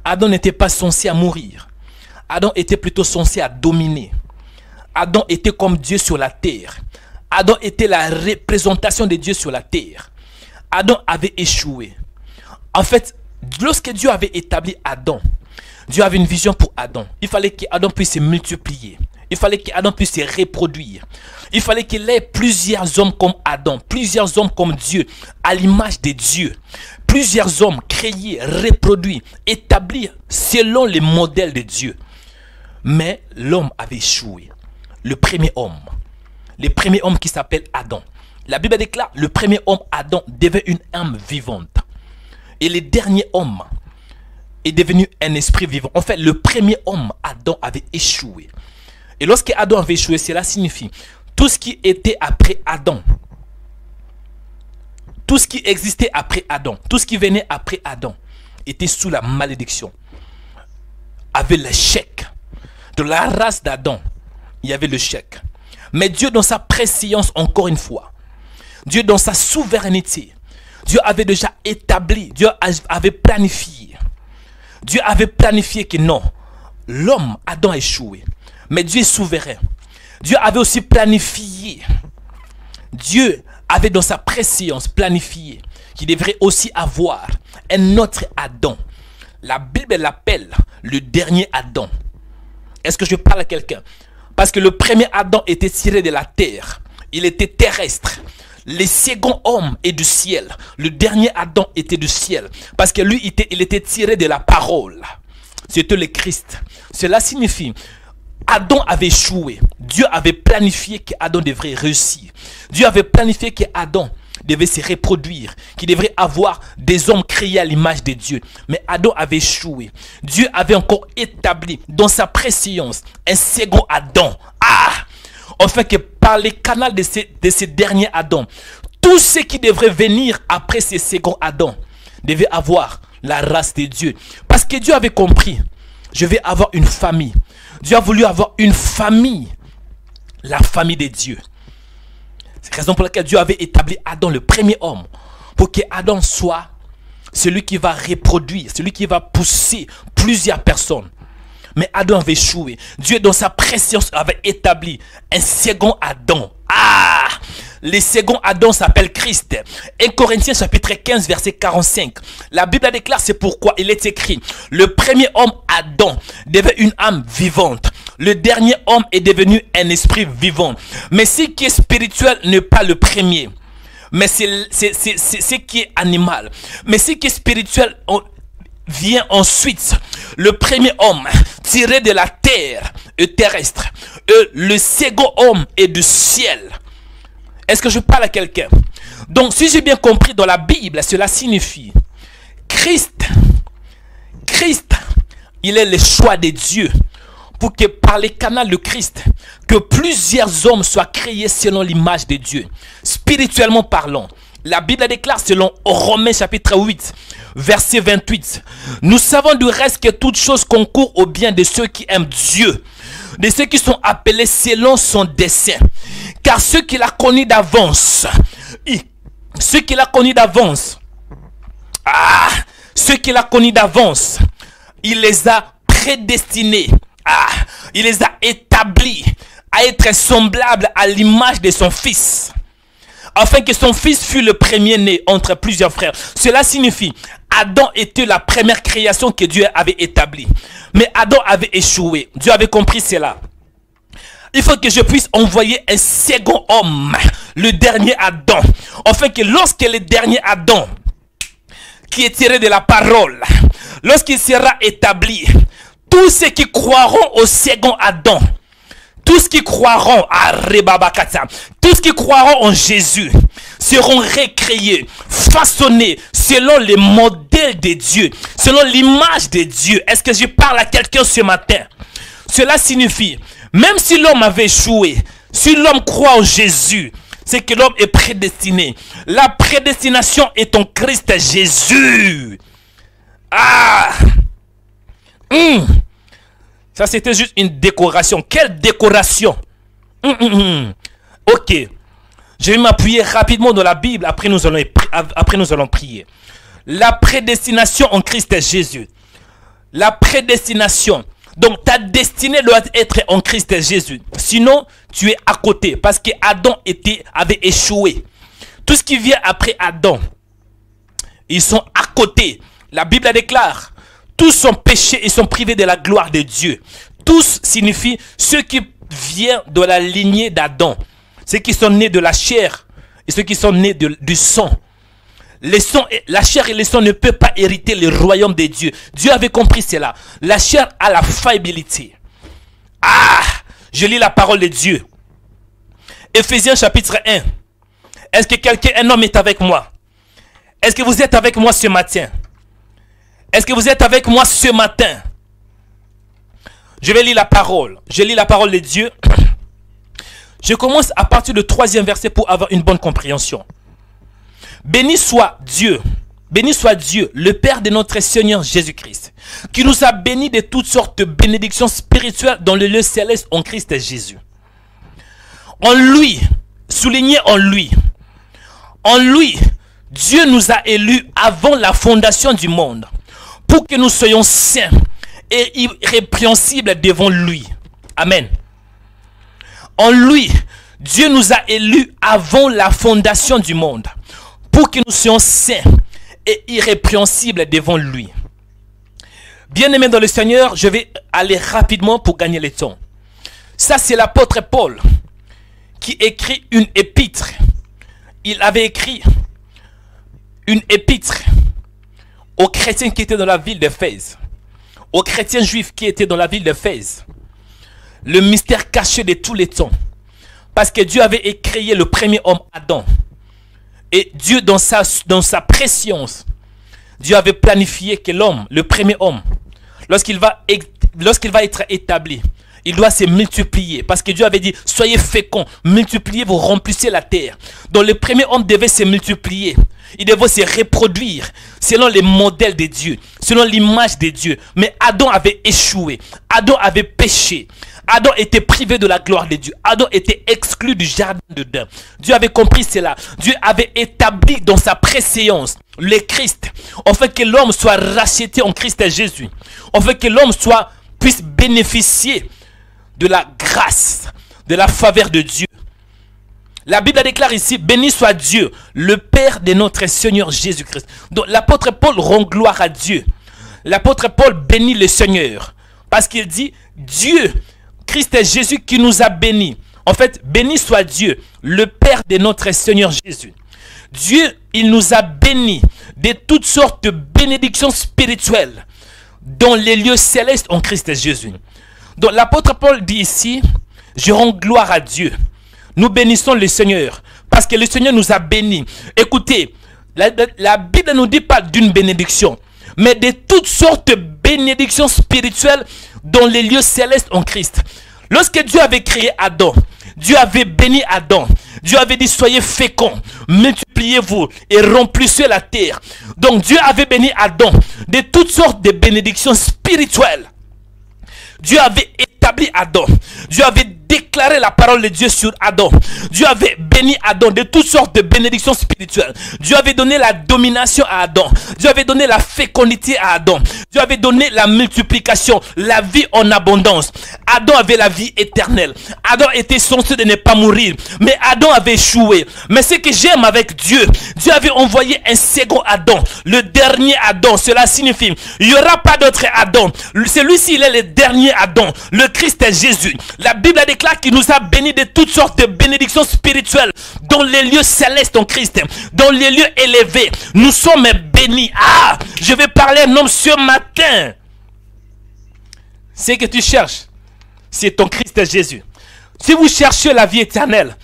Adam n'était pas censé à mourir. Adam était plutôt censé à dominer. Adam était comme Dieu sur la terre. Adam était la représentation de Dieu sur la terre. Adam avait échoué. En fait, lorsque Dieu avait établi Adam, Dieu avait une vision pour Adam. Il fallait qu'Adam puisse se multiplier. Il fallait qu'Adam puisse se reproduire. Il fallait qu'il ait plusieurs hommes comme Adam, plusieurs hommes comme Dieu, à l'image de Dieu. Plusieurs hommes créés, reproduits, établis selon les modèles de Dieu. Mais l'homme avait échoué. Le premier homme qui s'appelle Adam. La Bible déclare, le premier homme, Adam, devait une âme vivante. Et le dernier homme est devenu un esprit vivant. En fait, le premier homme, Adam, avait échoué. Et lorsque Adam avait échoué, cela signifie tout ce qui était après Adam, tout ce qui existait après Adam, tout ce qui venait après Adam, était sous la malédiction. Avait l'échec. De la race d'Adam, il y avait l'échec. Mais Dieu, dans sa préscience, encore une fois, Dieu, dans sa souveraineté, Dieu avait déjà établi, Dieu avait planifié. Dieu avait planifié que non, l'homme, Adam, a échoué. Mais Dieu est souverain. Dieu avait aussi planifié. Dieu avait dans sa préscience planifié qu'il devrait aussi avoir un autre Adam. La Bible l'appelle le dernier Adam. Est-ce que je parle à quelqu'un? Parce que le premier Adam était tiré de la terre. Il était terrestre. Le second homme est du ciel. Le dernier Adam était du ciel. Parce que lui, il était tiré de la parole. C'était le Christ. Cela signifie, Adam avait échoué. Dieu avait planifié qu'Adam devrait réussir. Dieu avait planifié qu'Adam devait se reproduire, qu'il devrait avoir des hommes créés à l'image de Dieu. Mais Adam avait échoué. Dieu avait encore établi dans sa préscience un second Adam. Enfin que par les canaux de ces derniers Adam, tous ceux qui devraient venir après ces seconds Adam devaient avoir la race de Dieu. Parce que Dieu avait compris, je vais avoir une famille. Dieu a voulu avoir une famille, la famille de Dieu. C'est la raison pour laquelle Dieu avait établi Adam, le premier homme, pour que Adam soit celui qui va reproduire, celui qui va pousser plusieurs personnes. Mais Adam avait échoué. Dieu, dans sa préscience, avait établi un second Adam. Le second Adam s'appelle Christ. 1 Corinthiens chapitre 15 verset 45. La Bible déclare, c'est pourquoi il est écrit: le premier homme Adam devait une âme vivante. Le dernier homme est devenu un esprit vivant. Mais ce qui est spirituel n'est pas le premier. Mais c'est ce qui est animal. Mais ce qui est spirituel vient ensuite. Le premier homme tiré de la terre et terrestre. Et le second homme est du ciel. Est-ce que je parle à quelqu'un? Donc, si j'ai bien compris dans la Bible, cela signifie Christ, il est le choix de Dieu pour que par les canaux de Christ, que plusieurs hommes soient créés selon l'image de Dieu. Spirituellement parlant, la Bible déclare selon Romains chapitre 8, verset 28. Nous savons du reste que toute chose concourt au bien de ceux qui aiment Dieu, de ceux qui sont appelés selon son dessein. Car ceux qu'il a connus d'avance, ceux qu'il a connus d'avance, il les a prédestinés, il les a établis à être semblables à l'image de son fils, afin que son fils fût le premier-né entre plusieurs frères. Cela signifie, Adam était la première création que Dieu avait établie. Mais Adam avait échoué. Dieu avait compris cela. Il faut que je puisse envoyer un second homme, le dernier Adam. Afin que lorsque le dernier Adam, qui est tiré de la parole, lorsqu'il sera établi, tous ceux qui croiront au second Adam, tous ceux qui croiront à Rebabakata, tous ceux qui croiront en Jésus, seront recréés, façonnés selon les modèles de Dieu, selon l'image de Dieu. Est-ce que je parle à quelqu'un ce matin? Cela signifie, même si l'homme avait échoué, si l'homme croit en Jésus, c'est que l'homme est prédestiné. La prédestination est en Christ Jésus. Ça, c'était juste une décoration. Quelle décoration? Ok. Je vais m'appuyer rapidement dans la Bible. Après, nous allons prier. La prédestination en Christ Jésus. La prédestination. Donc, ta destinée doit être en Christ Jésus. Sinon, tu es à côté. Parce que Adam avait échoué. Tout ce qui vient après Adam, ils sont à côté. La Bible déclare, tous sont péchés et sont privés de la gloire de Dieu. Tous signifie ceux qui viennent de la lignée d'Adam. Ceux qui sont nés de la chair et ceux qui sont nés du sang. La chair et le sang ne peuvent pas hériter le royaume de Dieu. Dieu avait compris cela. La chair a la faillibilité. Je lis la parole de Dieu. Éphésiens chapitre 1. Est-ce que un homme est avec moi? Est-ce que vous êtes avec moi ce matin? Est-ce que vous êtes avec moi ce matin? Je vais lire la parole. Je lis la parole de Dieu. Je commence à partir du 3e verset pour avoir une bonne compréhension. Béni soit Dieu, le Père de notre Seigneur Jésus-Christ, qui nous a bénis de toutes sortes de bénédictions spirituelles dans le lieu céleste en Christ Jésus. En lui, souligné en lui, Dieu nous a élus avant la fondation du monde, pour que nous soyons saints et irrépréhensibles devant lui. Amen. En lui, Dieu nous a élus avant la fondation du monde, pour que nous soyons saints et irrépréhensibles devant lui. Bien-aimés dans le Seigneur, je vais aller rapidement pour gagner le temps. Ça, c'est l'apôtre Paul qui écrit une épître. Il avait écrit une épître aux chrétiens qui étaient dans la ville d'Éphèse, aux chrétiens juifs qui étaient dans la ville d'Éphèse. le mystère caché de tous les temps. Parce que Dieu avait créé le premier homme, Adam. Et Dieu, dans sa préscience, Dieu avait planifié que l'homme, le premier homme, lorsqu'il va être établi, il doit se multiplier. Parce que Dieu avait dit, soyez féconds, multipliez-vous, remplissez la terre. Donc le premier homme devait se multiplier. Il devait se reproduire selon les modèles de Dieu, selon l'image de Dieu. Mais Adam avait échoué. Adam avait péché. Adam était privé de la gloire de Dieu. Adam était exclu du jardin d'Éden. Dieu avait compris cela. Dieu avait établi dans sa préséance le Christ. En fait que l'homme soit racheté en Christ Jésus. En fait que l'homme puisse bénéficier de la grâce, de la faveur de Dieu. La Bible déclare ici, béni soit Dieu, le Père de notre Seigneur Jésus-Christ. Donc l'apôtre Paul rend gloire à Dieu. L'apôtre Paul bénit le Seigneur. Parce qu'il dit, Dieu, Christ Jésus qui nous a bénis. En fait, béni soit Dieu, le Père de notre Seigneur Jésus. Dieu, il nous a bénis de toutes sortes de bénédictions spirituelles dans les lieux célestes en Christ Jésus. Donc l'apôtre Paul dit ici, je rends gloire à Dieu. Nous bénissons le Seigneur parce que le Seigneur nous a bénis. Écoutez, la Bible ne nous dit pas d'une bénédiction, mais de toutes sortes de bénédictions spirituelles dans les lieux célestes en Christ. Lorsque Dieu avait créé Adam, Dieu avait béni Adam. Dieu avait dit, soyez féconds, multipliez-vous et remplissez la terre. Donc Dieu avait béni Adam de toutes sortes de bénédictions spirituelles. Dieu avait établi Adam. Dieu avait déclaré la parole de Dieu sur Adam. Dieu avait béni Adam de toutes sortes de bénédictions spirituelles. Dieu avait donné la domination à Adam. Dieu avait donné la fécondité à Adam. Dieu avait donné la multiplication, la vie en abondance. Adam avait la vie éternelle. Adam était censé de ne pas mourir. Mais Adam avait échoué. Mais ce que j'aime avec Dieu, Dieu avait envoyé un second Adam. Le dernier Adam. Cela signifie, il n'y aura pas d'autre Adam. Celui-ci, il est le dernier Adam. Le Christ est Jésus. La Bible déclare qu'il nous a bénis de toutes sortes de bénédictions spirituelles dans les lieux célestes en Christ, dans les lieux élevés. Nous sommes bénis. Ah, je vais parler un homme ce matin. Ce que tu cherches, c'est ton Christ Jésus. Si vous cherchez la vie éternelle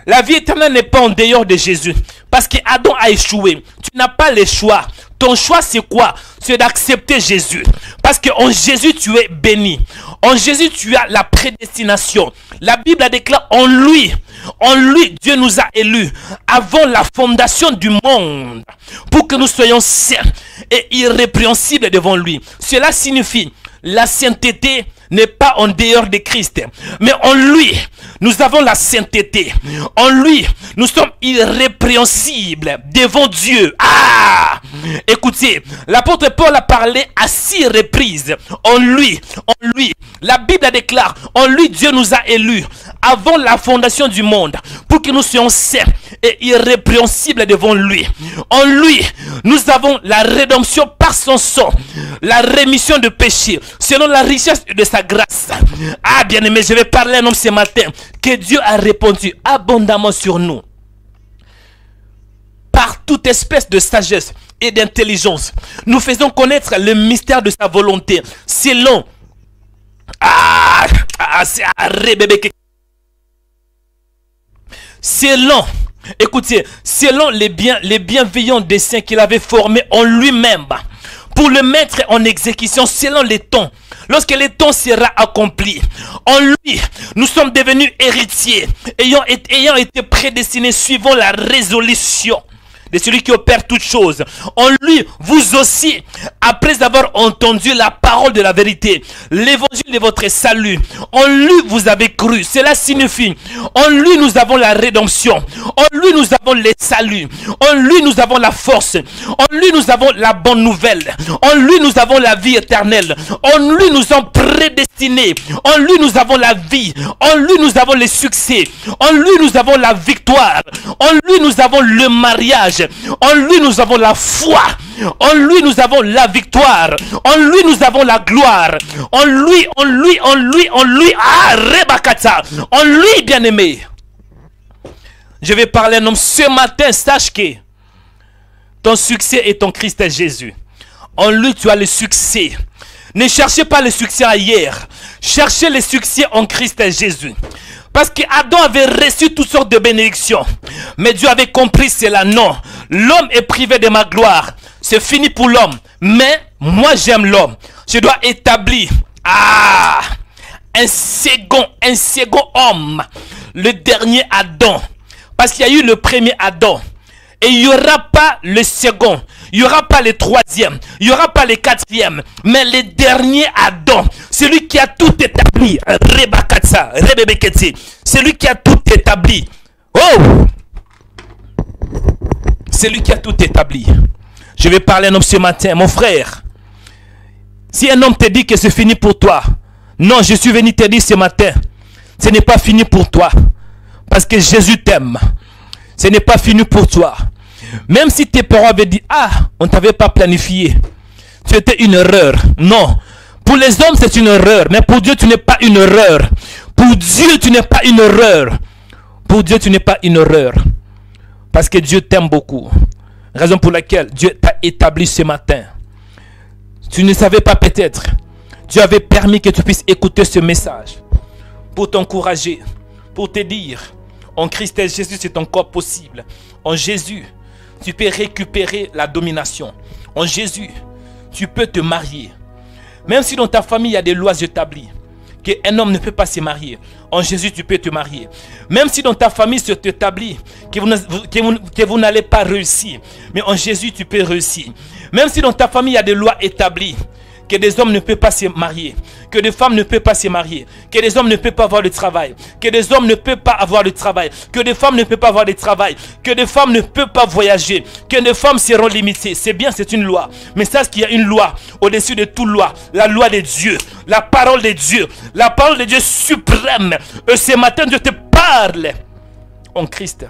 n'est pas en dehors de Jésus. Parce qu'Adam a échoué. Tu n'as pas le choix. Ton choix c'est quoi? C'est d'accepter Jésus. Parce qu'en Jésus tu es béni. En Jésus tu as la prédestination. La Bible déclare en lui Dieu nous a élus avant la fondation du monde. Pour que nous soyons saints et irrépréhensibles devant lui. Cela signifie la sainteté n'est pas en dehors de Christ, mais en lui nous avons la sainteté. En lui nous sommes irrépréhensibles devant Dieu. Ah, écoutez, l'apôtre Paul a parlé à 6 reprises. En lui, la Bible déclare, en lui Dieu nous a élus avant la fondation du monde pour que nous soyons saints et irrépréhensibles devant lui. En lui nous avons la rédemption par son sang, la rémission de péché selon la richesse de sa grâce. Ah bien-aimé, je vais parler à un homme ce matin que Dieu a répondu abondamment sur nous par toute espèce de sagesse et d'intelligence. Nous faisons connaître le mystère de sa volonté selon selon les bienveillants desseins qu'il avait formés en lui-même pour le mettre en exécution selon les temps. Lorsque le temps sera accompli, en lui, nous sommes devenus héritiers, ayant été prédestinés suivant la résolution de celui qui opère toutes choses. En lui, vous aussi, après avoir entendu la parole de la vérité, l'évangile de votre salut, en lui vous avez cru. Cela signifie, en lui nous avons la rédemption, en lui nous avons le salut, en lui nous avons la force, en lui nous avons la bonne nouvelle, en lui nous avons la vie éternelle, en lui nous sommes prédestinés, en lui nous avons la vie, en lui nous avons le succès, en lui nous avons la victoire, en lui nous avons le mariage, en lui nous avons la foi, en lui nous avons la victoire, en lui nous avons la gloire, en lui, ah, Rebakata, en lui, bien-aimé. Je vais parler à un homme ce matin, sache que ton succès est ton Christ Jésus. En lui tu as le succès. Ne cherchez pas le succès ailleurs. Cherchez le succès en Christ Jésus. Parce qu'Adam avait reçu toutes sortes de bénédictions. Mais Dieu avait compris cela. Non. L'homme est privé de ma gloire. C'est fini pour l'homme. Mais moi j'aime l'homme. Je dois établir un second homme. Le dernier Adam. Parce qu'il y a eu le premier Adam. Et il n'y aura pas le second. Il n'y aura pas le troisième. Il n'y aura pas le quatrième. Mais le dernier Adam. Celui qui a tout établi. Celui qui a tout établi. Oh! Celui qui a tout établi. Je vais parler à un homme ce matin. Mon frère. Si un homme te dit que c'est fini pour toi. Non, je suis venu te dire ce matin. Ce n'est pas fini pour toi. Parce que Jésus t'aime. Ce n'est pas fini pour toi. Même si tes parents avaient dit, on ne t'avait pas planifié. C'était une erreur. Non. Pour les hommes, c'est une erreur. Mais pour Dieu, tu n'es pas une erreur. Pour Dieu, tu n'es pas une erreur. Pour Dieu, tu n'es pas une erreur. Parce que Dieu t'aime beaucoup. Raison pour laquelle Dieu t'a établi ce matin. Tu ne savais pas peut-être. Dieu avait permis que tu puisses écouter ce message. Pour t'encourager. Pour te dire, en Christ Jésus, c'est encore possible. En Jésus, tu peux récupérer la domination. En Jésus, tu peux te marier. Même si dans ta famille, il y a des lois établies. Qu'un homme ne peut pas se marier. En Jésus, tu peux te marier. Même si dans ta famille, c'est établi que vous n'allez pas réussir. Mais en Jésus, tu peux réussir. Même si dans ta famille, il y a des lois établies. Que des hommes ne peuvent pas se marier. Que des femmes ne peuvent pas se marier. Que des hommes ne peuvent pas avoir de travail. Que des hommes ne peuvent pas avoir de travail. Que des femmes ne peuvent pas avoir de travail. Que des femmes ne peuvent pas voyager. Que des femmes seront limitées. C'est bien, c'est une loi. Mais sache qu'il y a une loi au-dessus de toute loi. La loi de Dieu. La parole de Dieu. La parole de Dieu suprême. Et ce matin, je te parle. En Christ,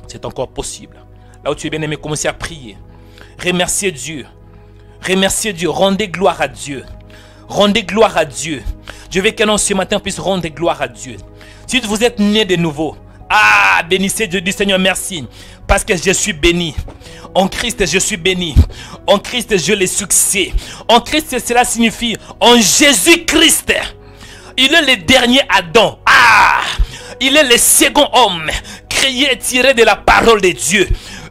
c'est encore possible. Là où tu es bien aimé, commencez à prier. Remerciez Dieu. Remerciez Dieu, rendez gloire à Dieu. Rendez gloire à Dieu. Je veux qu'un homme ce matin puisse rendre gloire à Dieu. Si vous êtes né de nouveau, bénissez Dieu, dis Seigneur merci. Parce que je suis béni. En Christ, je suis béni. En Christ, je le succès. En Christ, cela signifie en Jésus-Christ. Il est le dernier Adam. Il est le second homme créé et tiré de la parole de Dieu.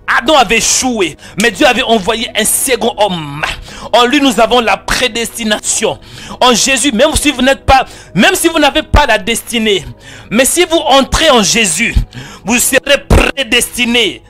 Adam avait échoué, mais Dieu avait envoyé un second homme. En lui, nous avons la prédestination. En Jésus, même si vous n'avez pas la destinée, mais si vous entrez en Jésus, vous serez prédestiné.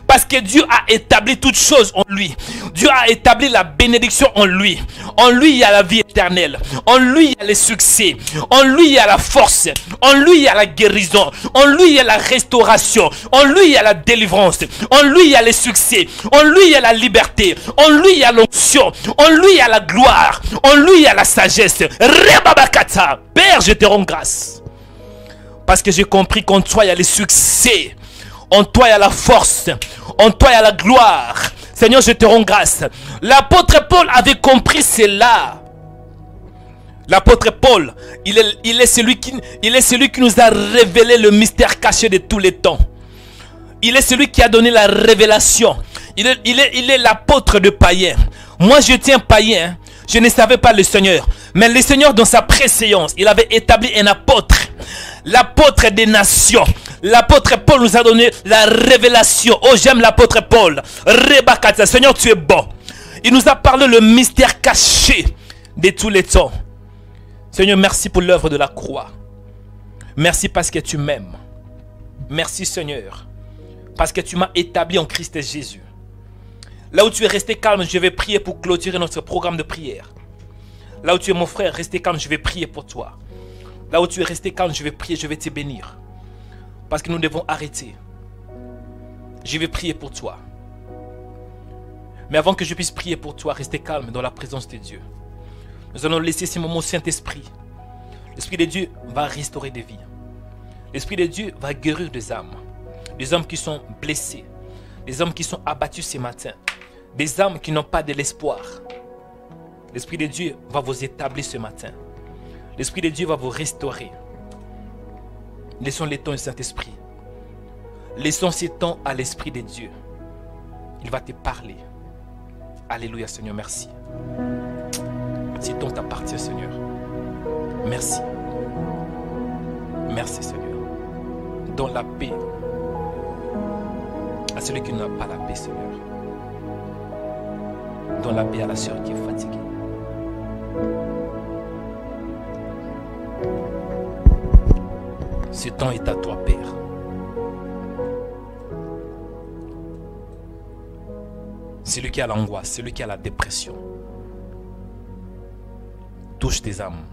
Parce que Dieu a établi toutes choses en lui. Dieu a établi la bénédiction en lui. En lui, il y a la vie éternelle. En lui, il y a le succès. En lui, il y a la force. En lui, il y a la guérison. En lui, il y a la restauration. En lui, il y a la délivrance. En lui, il y a le succès. En lui, il y a la liberté. En lui, il y a l'onction. En lui, il y a la gloire. En lui, il y a la sagesse. Rebabakata. Père, je te rends grâce. Parce que j'ai compris qu'en toi, il y a le succès. En toi, il y a la force. En toi, il y a la gloire. Seigneur, je te rends grâce. L'apôtre Paul avait compris cela. L'apôtre Paul, il est celui qui nous a révélé le mystère caché de tous les temps. Il est celui qui a donné la révélation. Il est l'apôtre de païens. Moi, j'étais un païen. Je ne savais pas le Seigneur. Mais le Seigneur, dans sa préséance, il avait établi un apôtre. L'apôtre des nations. L'apôtre Paul nous a donné la révélation. Oh, j'aime l'apôtre Paul. Rebakata, Seigneur, tu es bon. Il nous a parlé le mystère caché de tous les temps. Seigneur, merci pour l'œuvre de la croix. Merci parce que tu m'aimes. Merci Seigneur. Parce que tu m'as établi en Christ Jésus. Là où tu es resté calme, je vais prier pour clôturer notre programme de prière. Là où tu es mon frère, restez calme, je vais prier pour toi. Là où tu es resté calme, je vais prier, je vais te bénir. Parce que nous devons arrêter. Je vais prier pour toi. Mais avant que je puisse prier pour toi, restez calme dans la présence de Dieu. Nous allons laisser ce moment au Saint-Esprit. L'Esprit de Dieu va restaurer des vies. L'Esprit de Dieu va guérir des âmes. Des âmes qui sont blessées. Des âmes qui sont abattues ce matin. Des âmes qui n'ont pas de l'espoir. L'Esprit de Dieu va vous établir ce matin. L'Esprit de Dieu va vous restaurer. Laissons les temps du Saint-Esprit. Laissons ces temps à l'Esprit de Dieu. Il va te parler. Alléluia Seigneur, merci. Ce dont t'appartient, Seigneur. Merci. Merci, Seigneur. Donne la paix à celui qui n'a pas la paix, Seigneur. Donne la paix à la sœur qui est fatiguée. Ce temps est à toi, Père. Celui qui a l'angoisse, celui qui a la dépression, touche tes âmes.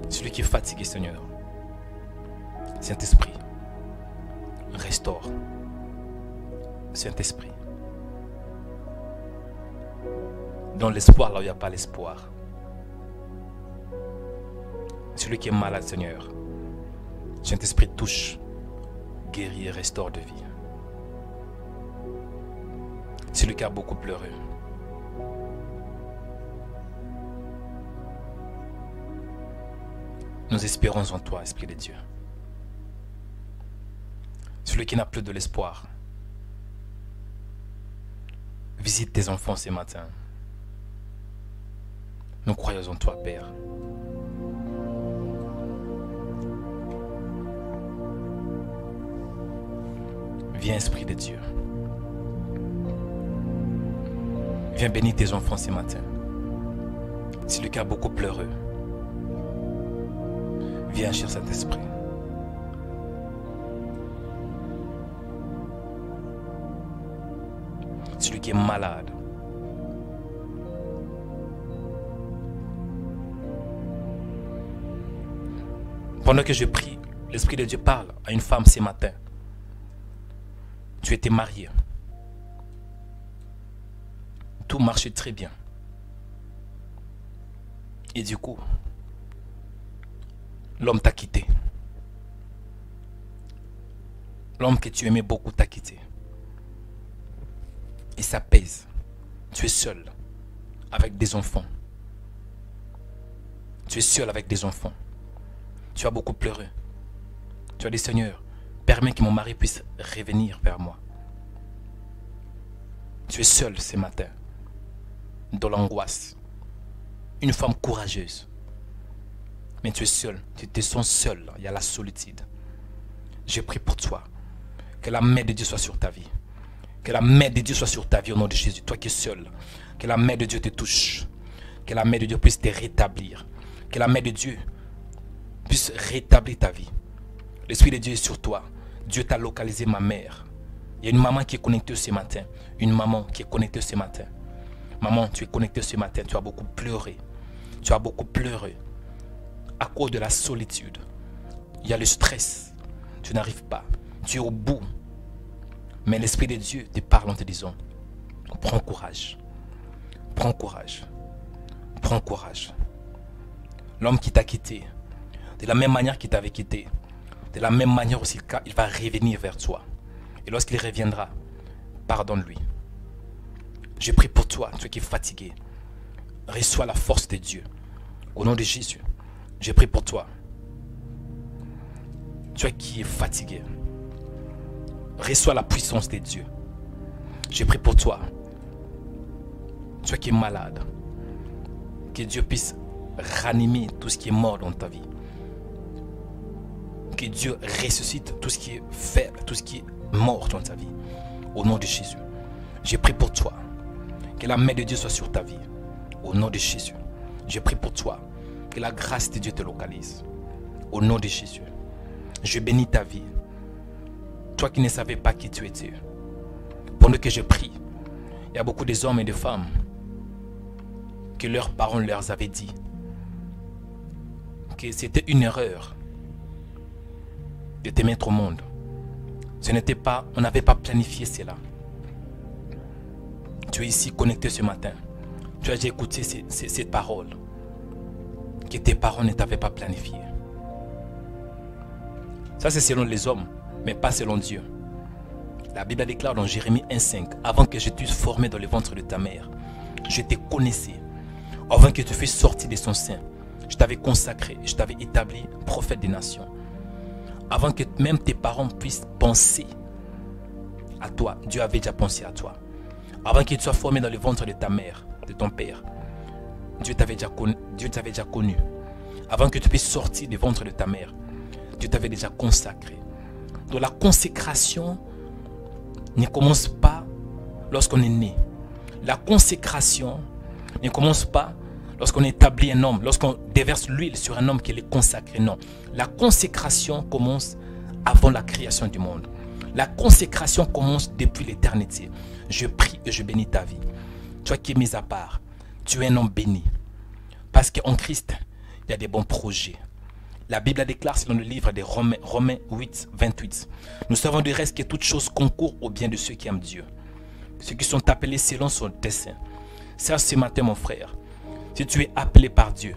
Celui qui est fatigué, Seigneur, Saint-Esprit, restaure. Saint-Esprit, donne l'espoir là où il n'y a pas l'espoir. Celui qui est malade, Seigneur, Saint-Esprit, touche, guérit et restaure de vie. Celui qui a beaucoup pleuré, nous espérons en toi, Esprit de Dieu. Celui qui n'a plus de l'espoir, visite tes enfants ce matin. Nous croyons en toi, Père. Viens, Esprit de Dieu. Viens bénir tes enfants ce matin. Celui qui a beaucoup pleuré, viens, cher Saint-Esprit. Celui qui est malade, pendant que je prie, l'Esprit de Dieu parle à une femme ce matin. Tu étais marié. Tout marchait très bien. Et du coup, l'homme t'a quitté. L'homme que tu aimais beaucoup t'a quitté. Et ça pèse. Tu es seul avec des enfants. Tu es seul avec des enfants. Tu as beaucoup pleuré. Tu as dit, Seigneur, permets que mon mari puisse revenir vers moi. Tu es seul ce matin, dans l'angoisse. Une femme courageuse. Mais tu es seul, tu te sens seul, il y a la solitude. Je prie pour toi, que la main de Dieu soit sur ta vie. Que la main de Dieu soit sur ta vie au nom de Jésus, toi qui es seul. Que la main de Dieu te touche. Que la main de Dieu puisse te rétablir. Que la main de Dieu puisse rétablir ta vie. L'Esprit de Dieu est sur toi. Dieu t'a localisé, ma mère. Il y a une maman qui est connectée ce matin. Une maman qui est connectée ce matin. Maman, tu es connectée ce matin. Tu as beaucoup pleuré. Tu as beaucoup pleuré. À cause de la solitude. Il y a le stress. Tu n'arrives pas. Tu es au bout. Mais l'Esprit de Dieu te parle en te disant, prends courage. Prends courage. Prends courage. L'homme qui t'a quitté, de la même manière qu'il t'avait quitté, de la même manière aussi, il va revenir vers toi. Et lorsqu'il reviendra, pardonne-lui. Je prie pour toi, toi qui es fatigué. Reçois la force de Dieu. Au nom de Jésus, je prie pour toi. Toi qui es fatigué. Reçois la puissance de Dieu. Je prie pour toi. Toi qui es malade. Que Dieu puisse ranimer tout ce qui est mort dans ta vie. Que Dieu ressuscite tout ce qui est faible, tout ce qui est mort dans ta vie. Au nom de Jésus. Je prie pour toi. Que la main de Dieu soit sur ta vie. Au nom de Jésus. Je prie pour toi. Que la grâce de Dieu te localise. Au nom de Jésus. Je bénis ta vie. Toi qui ne savais pas qui tu étais. Pendant que je prie, il y a beaucoup d'hommes et de femmes que leurs parents leur avaient dit que c'était une erreur de te mettre au monde. Ce n'était pas, on n'avait pas planifié cela. Tu es ici connecté ce matin. Tu as déjà écouté ces paroles que tes parents ne t'avaient pas planifié. Ça c'est selon les hommes, mais pas selon Dieu. La Bible déclare dans Jérémie 1,5, avant que je t'eusse formé dans le ventre de ta mère, je te connaissais. Avant que tu fusses sorti de son sein, je t'avais consacré, je t'avais établi prophète des nations. Avant que même tes parents puissent penser à toi. Dieu avait déjà pensé à toi. Avant qu'il soit formé dans le ventre de ta mère, de ton père, Dieu t'avait déjà connu. Avant que tu puisses sortir du ventre de ta mère, Dieu t'avait déjà consacré. Donc la consécration ne commence pas lorsqu'on est né. La consécration ne commence pas lorsqu'on établit un homme, lorsqu'on déverse l'huile sur un homme qui est consacré. Non. La consécration commence avant la création du monde. La consécration commence depuis l'éternité. Je prie et je bénis ta vie. Toi qui es mis à part, tu es un homme béni. Parce qu'en Christ, il y a des bons projets. La Bible la déclare selon le livre des Romains 8, 28. Nous savons du reste que toutes choses concourent au bien de ceux qui aiment Dieu. Ceux qui sont appelés selon son dessein. Sache ce matin, mon frère, si tu es appelé par Dieu,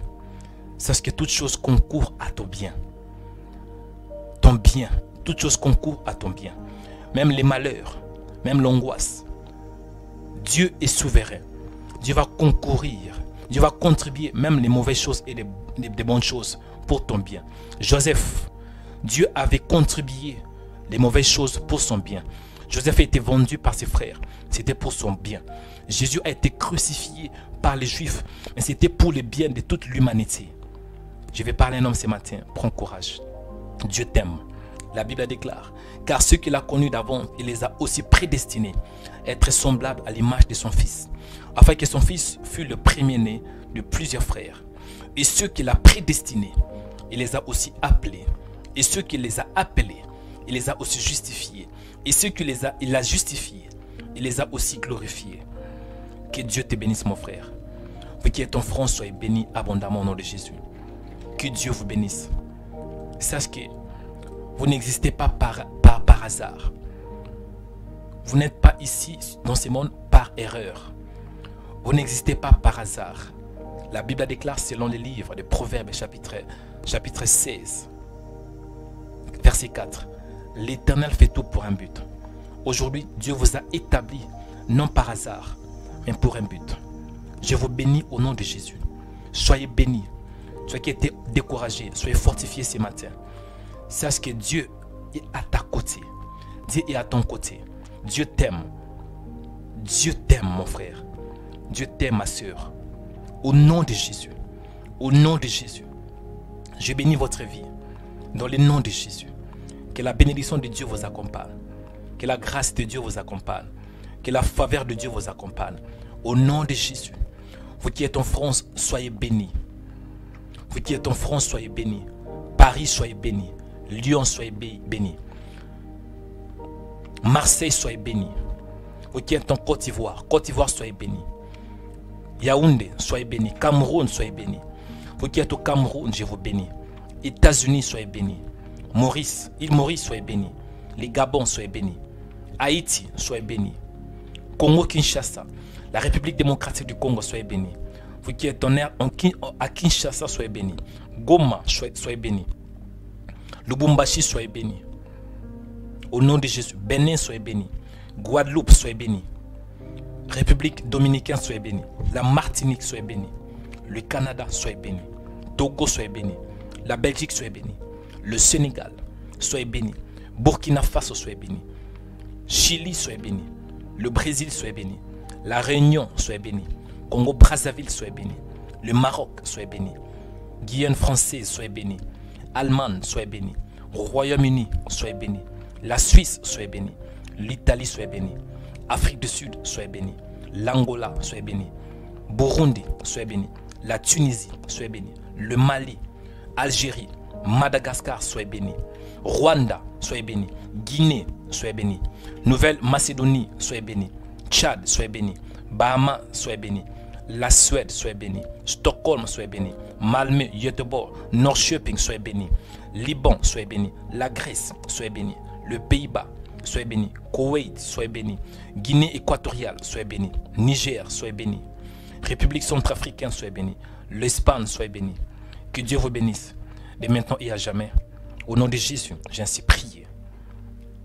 sache que toutes choses concourent à ton bien. Ton bien, toutes choses concourent à ton bien. Même les malheurs, même l'angoisse. Dieu est souverain. Dieu va concourir. Dieu va contribuer même les mauvaises choses et les bonnes choses pour ton bien. Joseph, Dieu avait contribué les mauvaises choses pour son bien. Joseph a été vendu par ses frères. C'était pour son bien. Jésus a été crucifié par les Juifs. Mais c'était pour le bien de toute l'humanité. Je vais parler à un homme ce matin. Prends courage. Dieu t'aime. La Bible déclare. Car ceux qu'il a connus d'avant, il les a aussi prédestinés à être semblables à l'image de son Fils, afin que son Fils fût le premier-né de plusieurs frères. Et ceux qu'il a prédestinés, il les a aussi appelés. Et ceux qu'il les a appelés, il les a aussi justifiés. Et ceux qu'il a justifiés, il les a aussi glorifiés. Que Dieu te bénisse, mon frère. Que ton front soit béni abondamment au nom de Jésus. Que Dieu vous bénisse. Sache que vous n'existez pas par hasard. Vous n'êtes pas ici dans ce monde par erreur. Vous n'existez pas par hasard. La Bible déclare selon les livres de Proverbes chapitre 16, verset 4. L'Éternel fait tout pour un but. Aujourd'hui, Dieu vous a établi, non par hasard, mais pour un but. Je vous bénis au nom de Jésus. Soyez bénis. Ceux qui étaient découragés, soyez fortifiés ce matin. Sache que Dieu est à ta côté. Dieu est à ton côté. Dieu t'aime. Dieu t'aime, mon frère. Dieu t'aime, ma soeur. Au nom de Jésus. Au nom de Jésus. Je bénis votre vie. Dans le nom de Jésus. Que la bénédiction de Dieu vous accompagne. Que la grâce de Dieu vous accompagne. Que la faveur de Dieu vous accompagne. Au nom de Jésus. Vous qui êtes en France, soyez bénis. Vous qui êtes en France, soyez bénis. Paris, soyez bénis. Lyon, soyez bénis. Marseille, soyez bénis. Vous qui êtes en Côte d'Ivoire, soyez bénis. Yaoundé, soyez bénis. Cameroun, soyez bénis. Vous qui êtes au Cameroun, je vous bénis. États-Unis, soyez bénis. Île Maurice, soyez bénis. Les Gabon, soyez bénis. Haïti, soyez bénis. Congo-Kinshasa, la République démocratique du Congo, soyez bénis. Vous qui êtes à Kinshasa, soyez bénis. Goma, soyez bénis. Lubumbashi, soyez bénis. Au nom de Jésus. Bénin, soyez bénis. Guadeloupe, soyez bénis. République dominicaine, soyez bénis. La Martinique, soyez bénis. Le Canada, soyez bénis. Togo, soyez bénis. La Belgique, soyez bénis. Le Sénégal, soyez bénis. Burkina Faso, soyez bénis. Chili, soyez bénis. Le Brésil, soyez bénis. La Réunion, soyez bénis. Congo-Brazzaville, soyez bénis. Le Maroc, soyez bénis. Guyane française, soyez bénis. Allemagne, soyez bénis. Royaume-Uni, soyez bénis. La Suisse, soyez bénis. L'Italie, soyez bénis. Afrique du Sud, soyez bénis. L'Angola, soyez bénis. Burundi, soyez bénis. La Tunisie, soyez bénis. Le Mali, Algérie, Madagascar, soyez bénis. Rwanda, soyez bénis. Guinée, soyez bénis. Nouvelle-Macédonie, soyez bénis. Tchad, soyez bénis. Bahamas, soyez bénis. La Suède, soyez bénis. Stockholm, soyez bénis. Malmö, Göteborg, Norrköping, soyez bénis. Liban, soyez bénis. La Grèce, soyez bénis. Le Pays-Bas, soyez bénis. Koweït, soyez bénis. Guinée équatoriale, soyez bénis. Niger, soyez bénis. République centrafricaine, soyez bénis. L'Espagne, soyez bénis. Que Dieu vous bénisse, de maintenant et à jamais. Au nom de Jésus, j'ai ainsi prié.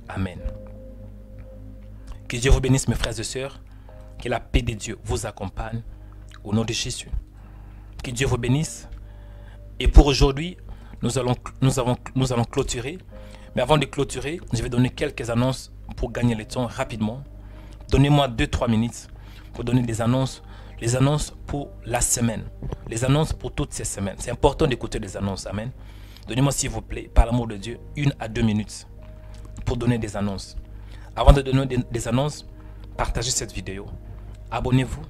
Amen. Que Dieu vous bénisse, mes frères et sœurs. Que la paix de Dieu vous accompagne. Au nom de Jésus. Que Dieu vous bénisse. Et pour aujourd'hui, nous allons clôturer. Mais avant de clôturer, je vais donner quelques annonces pour gagner le temps rapidement. Donnez-moi 2-3 minutes pour donner des annonces. Les annonces pour la semaine. Les annonces pour toutes ces semaines. C'est important d'écouter les annonces. Amen. Donnez-moi s'il vous plaît, par l'amour de Dieu, 1 à 2 minutes pour donner des annonces. Avant de donner des annonces, partagez cette vidéo. Abonnez-vous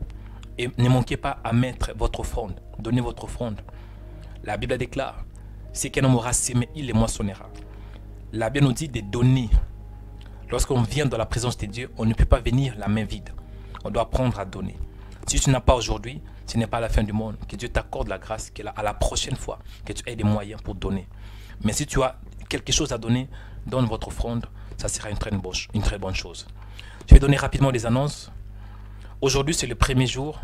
et ne manquez pas à mettre votre offrande. Donnez votre offrande. La Bible déclare, c'est qu'un homme aura semé, il les moissonnera. La Bible nous dit de donner. Lorsqu'on vient dans la présence de Dieu, on ne peut pas venir la main vide. On doit apprendre à donner. Si tu n'as pas aujourd'hui, ce n'est pas la fin du monde. Que Dieu t'accorde la grâce, qu'à la prochaine fois, que tu aies des moyens pour donner. Mais si tu as quelque chose à donner, donne votre offrande. Ça sera une très bonne chose. Je vais donner rapidement des annonces. Aujourd'hui, c'est le premier jour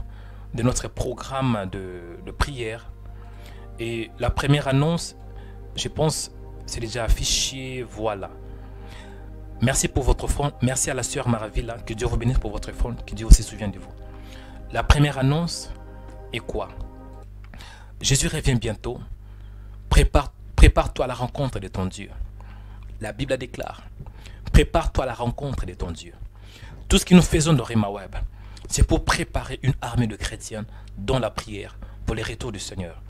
de notre programme de prière. Et la première annonce, je pense, c'est déjà affiché. Voilà. Merci pour votre offrande. Merci à la sœur Maravilla. Que Dieu vous bénisse pour votre offrande. Que Dieu aussi se souvienne de vous. La première annonce est quoi? Jésus revient bientôt. Prépare-toi à la rencontre de ton Dieu. La Bible déclare, prépare-toi à la rencontre de ton Dieu. Tout ce que nous faisons dans Rema Web, c'est pour préparer une armée de chrétiens dans la prière pour le retour du Seigneur.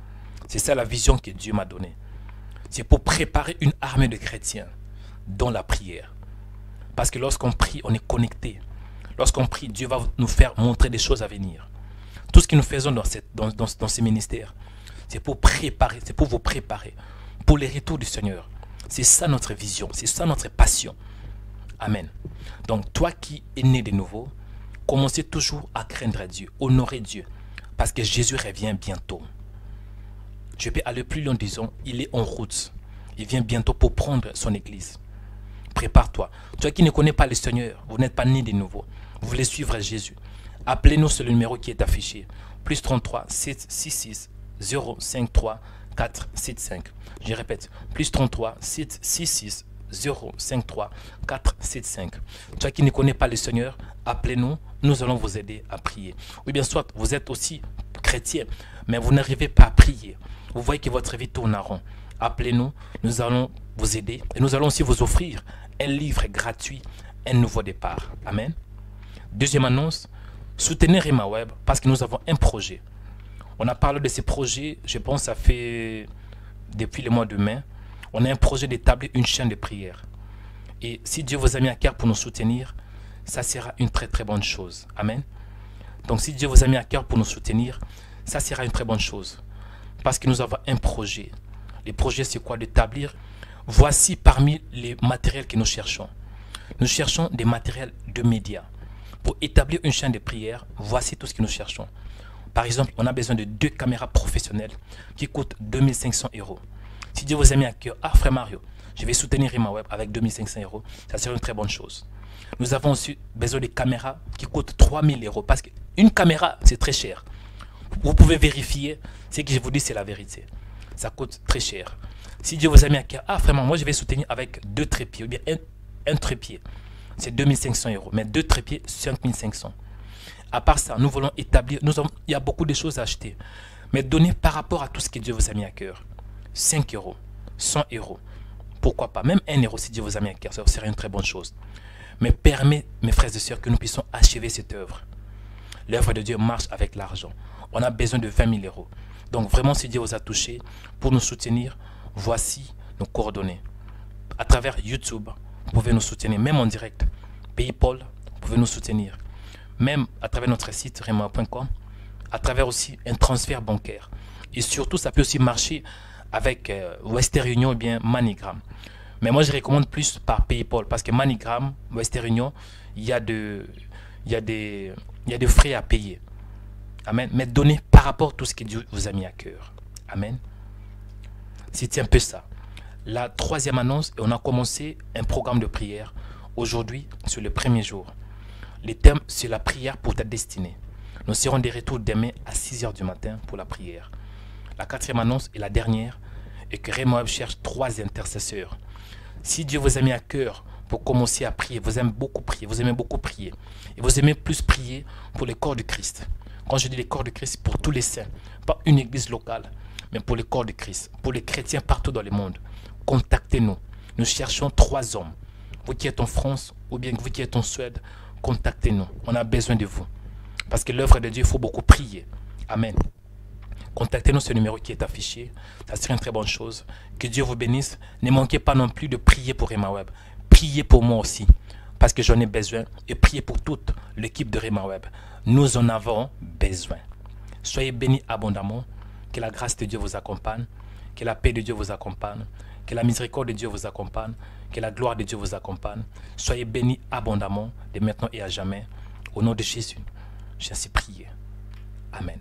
C'est ça la vision que Dieu m'a donnée. C'est pour préparer une armée de chrétiens dans la prière. Parce que lorsqu'on prie, on est connecté. Lorsqu'on prie, Dieu va nous faire montrer des choses à venir. Tout ce que nous faisons dans ces ministères, c'est pour préparer, c'est pour vous préparer pour les retours du Seigneur. C'est ça notre vision, c'est ça notre passion. Amen. Donc toi qui es né de nouveau, commencez toujours à craindre Dieu, honorer Dieu, parce que Jésus revient bientôt. Je peux aller plus loin en disant, il est en route. Il vient bientôt pour prendre son église. Prépare-toi. Toi qui ne connais pas le Seigneur, vous n'êtes pas né de nouveau. Vous voulez suivre Jésus. Appelez-nous sur le numéro qui est affiché. Plus 33 766 053 475. Je répète. Plus 33 766 053 475. Toi qui ne connais pas le Seigneur, appelez-nous. Nous allons vous aider à prier. Ou bien soit vous êtes aussi chrétien, mais vous n'arrivez pas à prier. Vous voyez que votre vie tourne en rond. Appelez-nous. Nous allons vous aider. Et nous allons aussi vous offrir un livre gratuit, un nouveau départ. Amen. Deuxième annonce, soutenez Rema Web parce que nous avons un projet. On a parlé de ces projets, je pense, ça fait depuis le mois de mai. On a un projet d'établir une chaîne de prière. Et si Dieu vous a mis à cœur pour nous soutenir, ça sera une très très bonne chose. Amen. Donc si Dieu vous a mis à cœur pour nous soutenir, ça sera une très bonne chose. Parce que nous avons un projet. Le projet, c'est quoi? D'établir. Voici parmi les matériels que nous cherchons. Nous cherchons des matériels de médias. Pour établir une chaîne de prière, voici tout ce que nous cherchons. Par exemple, on a besoin de 2 caméras professionnelles qui coûtent 2500 €. Si Dieu vous a mis à cœur, ah frère Mario, je vais soutenir Rema Web avec 2500 €, ça serait une très bonne chose. Nous avons aussi besoin de caméras qui coûtent 3000 € parce qu'une caméra, c'est très cher. Vous pouvez vérifier, ce que je vous dis, c'est la vérité. Ça coûte très cher. Si Dieu vous a mis à cœur, ah vraiment, moi je vais soutenir avec 2 trépieds, ou bien un trépied, c'est 2500 €, mais 2 trépieds, 5500. À part ça, nous voulons établir, il y a beaucoup de choses à acheter, mais donnez par rapport à tout ce que Dieu vous a mis à cœur. 5 €, 100 €, pourquoi pas, même 1 € si Dieu vous a mis à cœur, ça serait une très bonne chose. Mais permet, mes frères et sœurs, que nous puissions achever cette œuvre. L'œuvre de Dieu marche avec l'argent. On a besoin de 20 000 €. Donc vraiment, si Dieu vous a touché, pour nous soutenir, voici nos coordonnées. À travers YouTube, vous pouvez nous soutenir, même en direct. PayPal, vous pouvez nous soutenir. Même à travers notre site rema.com, à travers aussi un transfert bancaire. Et surtout, ça peut aussi marcher avec Western Union ou bien MoneyGram. Mais moi, je recommande plus par PayPal parce que MoneyGram, Western Union, il y a des frais à payer. Amen. Mais donnez par rapport à tout ce que Dieu vous a mis à cœur. Amen. C'est un peu ça. La troisième annonce, on a commencé un programme de prière. Aujourd'hui, sur le premier jour. Le thème, c'est la prière pour ta destinée. Nous serons de retour demain à 6 h du matin pour la prière. La quatrième annonce et la dernière est que Rema Web cherche 3 intercesseurs. Si Dieu vous a mis à cœur pour commencer à prier, vous aimez beaucoup prier, et vous aimez plus prier pour le corps de Christ. Quand je dis le corps de Christ, pour tous les saints, pas une église locale, mais pour le corps de Christ, pour les chrétiens partout dans le monde. Contactez-nous. Nous cherchons 3 hommes. Vous qui êtes en France ou bien vous qui êtes en Suède, contactez-nous. On a besoin de vous. Parce que l'œuvre de Dieu, il faut beaucoup prier. Amen. Contactez-nous sur le numéro qui est affiché. Ça serait une très bonne chose. Que Dieu vous bénisse. Ne manquez pas non plus de prier pour RhemaWeb. Priez pour moi aussi. Parce que j'en ai besoin. Et priez pour toute l'équipe de RhemaWeb. Nous en avons besoin. Soyez bénis abondamment. Que la grâce de Dieu vous accompagne. Que la paix de Dieu vous accompagne. Que la miséricorde de Dieu vous accompagne. Que la gloire de Dieu vous accompagne. Soyez bénis abondamment de maintenant et à jamais. Au nom de Jésus, j'ai ainsi prié. Amen.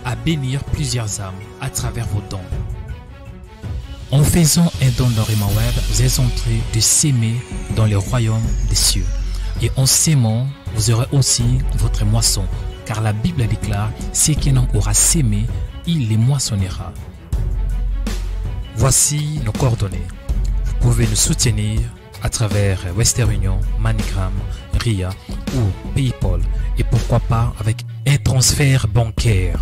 À bénir plusieurs âmes à travers vos dons. En faisant un don dans RhemaWeb, vous êtes en train de s'aimer dans le royaume des cieux. Et en s'aimant, vous aurez aussi votre moisson. Car la Bible déclare, ce qu'un homme aura sémé, il les moissonnera. Voici nos coordonnées. Vous pouvez nous soutenir à travers Western Union, MoneyGram, RIA ou PayPal. Et pourquoi pas avec un transfert bancaire.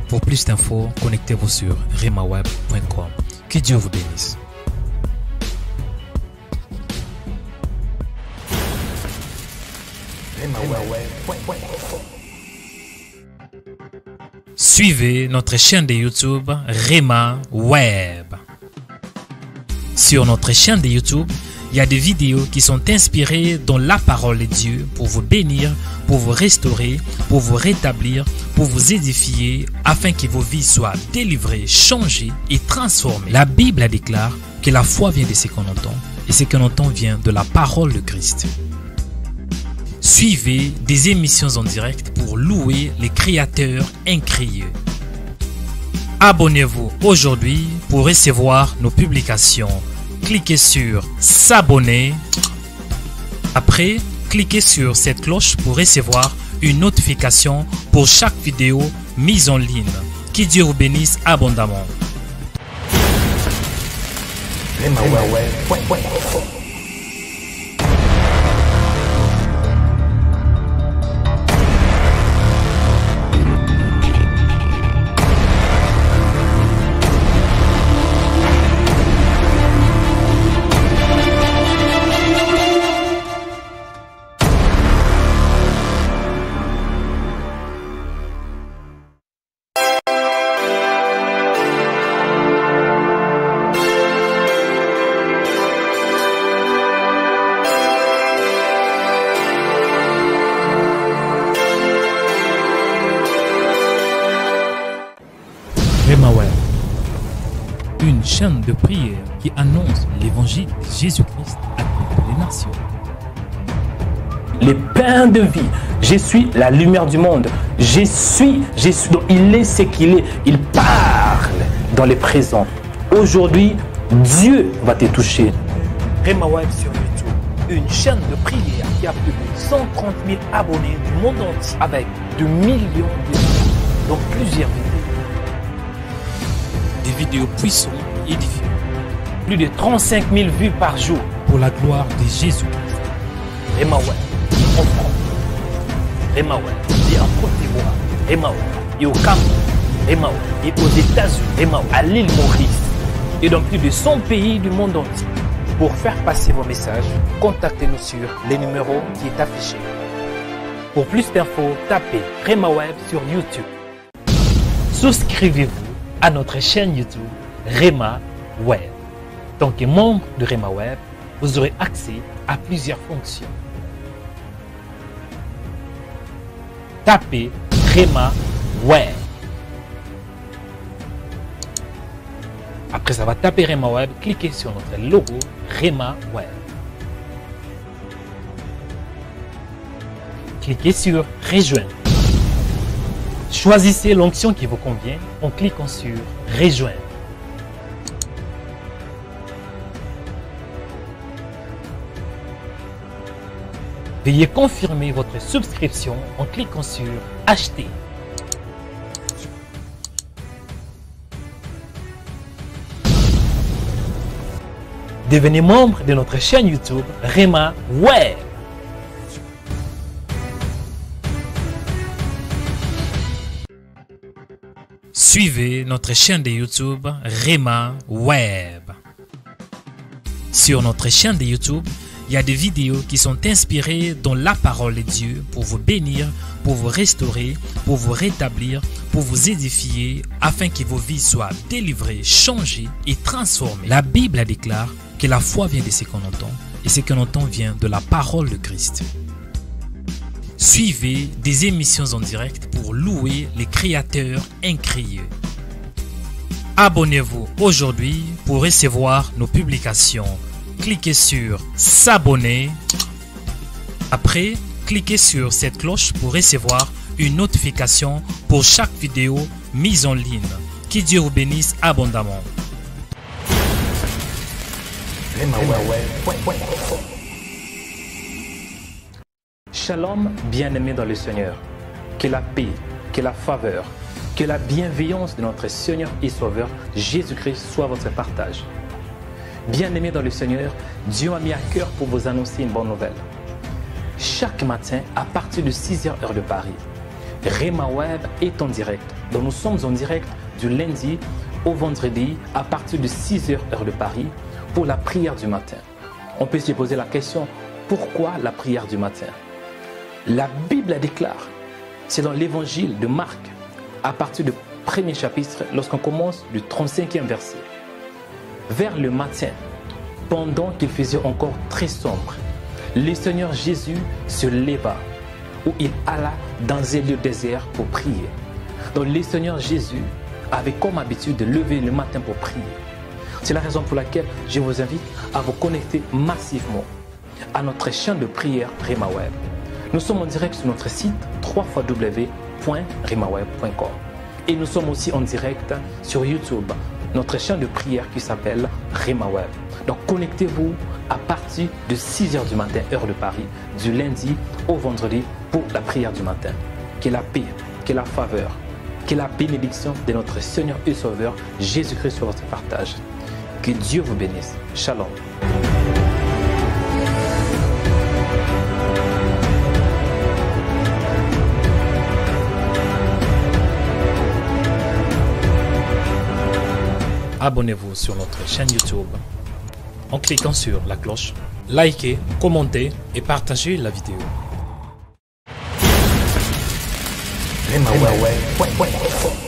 Pour plus d'infos, connectez-vous sur rhemaweb.com. Que Dieu vous bénisse. Suivez notre chaîne de YouTube Rhema Web. Sur notre chaîne de YouTube, il y a des vidéos qui sont inspirées dans la parole de Dieu pour vous bénir, pour vous restaurer, pour vous rétablir, pour vous édifier, afin que vos vies soient délivrées, changées et transformées. La Bible déclare que la foi vient de ce qu'on entend, et ce qu'on entend vient de la parole de Christ. Suivez des émissions en direct pour louer les créateurs incréés. Abonnez-vous aujourd'hui pour recevoir nos publications. Cliquez sur s'abonner. Après, cliquez sur cette cloche pour recevoir une notification pour chaque vidéo mise en ligne. Que Dieu vous bénisse abondamment. chaîne de prière qui annonce l'évangile de Jésus-Christ à toutes les nations. Les pains de vie. Je suis la lumière du monde. Je suis. Donc il est ce qu'il est. Il parle dans les présents. Aujourd'hui, Dieu va te toucher. Rema Web sur YouTube, une chaîne de prière qui a plus de 130 000 abonnés du monde entier avec de millions de vues dans plusieurs vidéos. Des vidéos puissantes et édifiantes Plus de 35 000 vues par jour. pour la gloire de Jésus-Christ. Rema Web en France, Rema Web et en Côte d'Ivoire, Rema Web et au Cameroun, Rema Web et aux États-Unis, Rema Web à l'île Maurice et dans plus de 100 pays du monde entier. Pour faire passer vos messages, contactez-nous sur les numéros qui est affiché. Pour plus d'infos, tapez Rema Web sur YouTube. Souscrivez-vous à notre chaîne YouTube Rema Web. En tant que membre de Rema Web, vous aurez accès à plusieurs fonctions. Tapez Rema Web. Après avoir tapé Rema Web, cliquez sur notre logo Rema Web. Cliquez sur Rejoindre. Choisissez l'onction qui vous convient en cliquant sur Rejoindre. Veuillez confirmer votre souscription en cliquant sur Acheter. Devenez membre de notre chaîne YouTube Rema Web. Suivez notre chaîne de YouTube Rema Web. Sur notre chaîne de YouTube, il y a des vidéos qui sont inspirées dans la parole de Dieu pour vous bénir, pour vous restaurer, pour vous rétablir, pour vous édifier, afin que vos vies soient délivrées, changées et transformées. La Bible déclare que la foi vient de ce qu'on entend et ce qu'on entend vient de la parole de Christ. Suivez des émissions en direct pour louer les créateurs incréés. Abonnez-vous aujourd'hui pour recevoir nos publications. Cliquez sur s'abonner. Après, cliquez sur cette cloche pour recevoir une notification pour chaque vidéo mise en ligne. Que Dieu vous bénisse abondamment. Shalom, bien-aimés dans le Seigneur. Que la paix, que la faveur, que la bienveillance de notre Seigneur et Sauveur Jésus-Christ soit votre partage. Bien-aimés dans le Seigneur, Dieu m'a mis à cœur pour vous annoncer une bonne nouvelle. Chaque matin, à partir de 6h heure de Paris, Rema Web est en direct. Donc nous sommes en direct du lundi au vendredi à partir de 6h heure de Paris pour la prière du matin. On peut se poser la question, pourquoi la prière du matin? La Bible déclare, c'est dans l'évangile de Marc, à partir du premier chapitre, lorsqu'on commence du 35e verset. Vers le matin, pendant qu'il faisait encore très sombre, le Seigneur Jésus se leva, où il alla dans un lieu désert pour prier. Donc le Seigneur Jésus avait comme habitude de lever le matin pour prier. C'est la raison pour laquelle je vous invite à vous connecter massivement à notre chaîne de prière Rema Web. Nous sommes en direct sur notre site www.remaweb.com et nous sommes aussi en direct sur YouTube, notre chaîne de prière qui s'appelle Rema Web. Donc connectez-vous à partir de 6h du matin, heure de Paris, du lundi au vendredi pour la prière du matin. Que la paix, que la faveur, que la bénédiction de notre Seigneur et Sauveur Jésus-Christ soit votre partage. Que Dieu vous bénisse. Shalom. Abonnez-vous sur notre chaîne YouTube en cliquant sur la cloche. Likez, commentez et partagez la vidéo. Rema Web.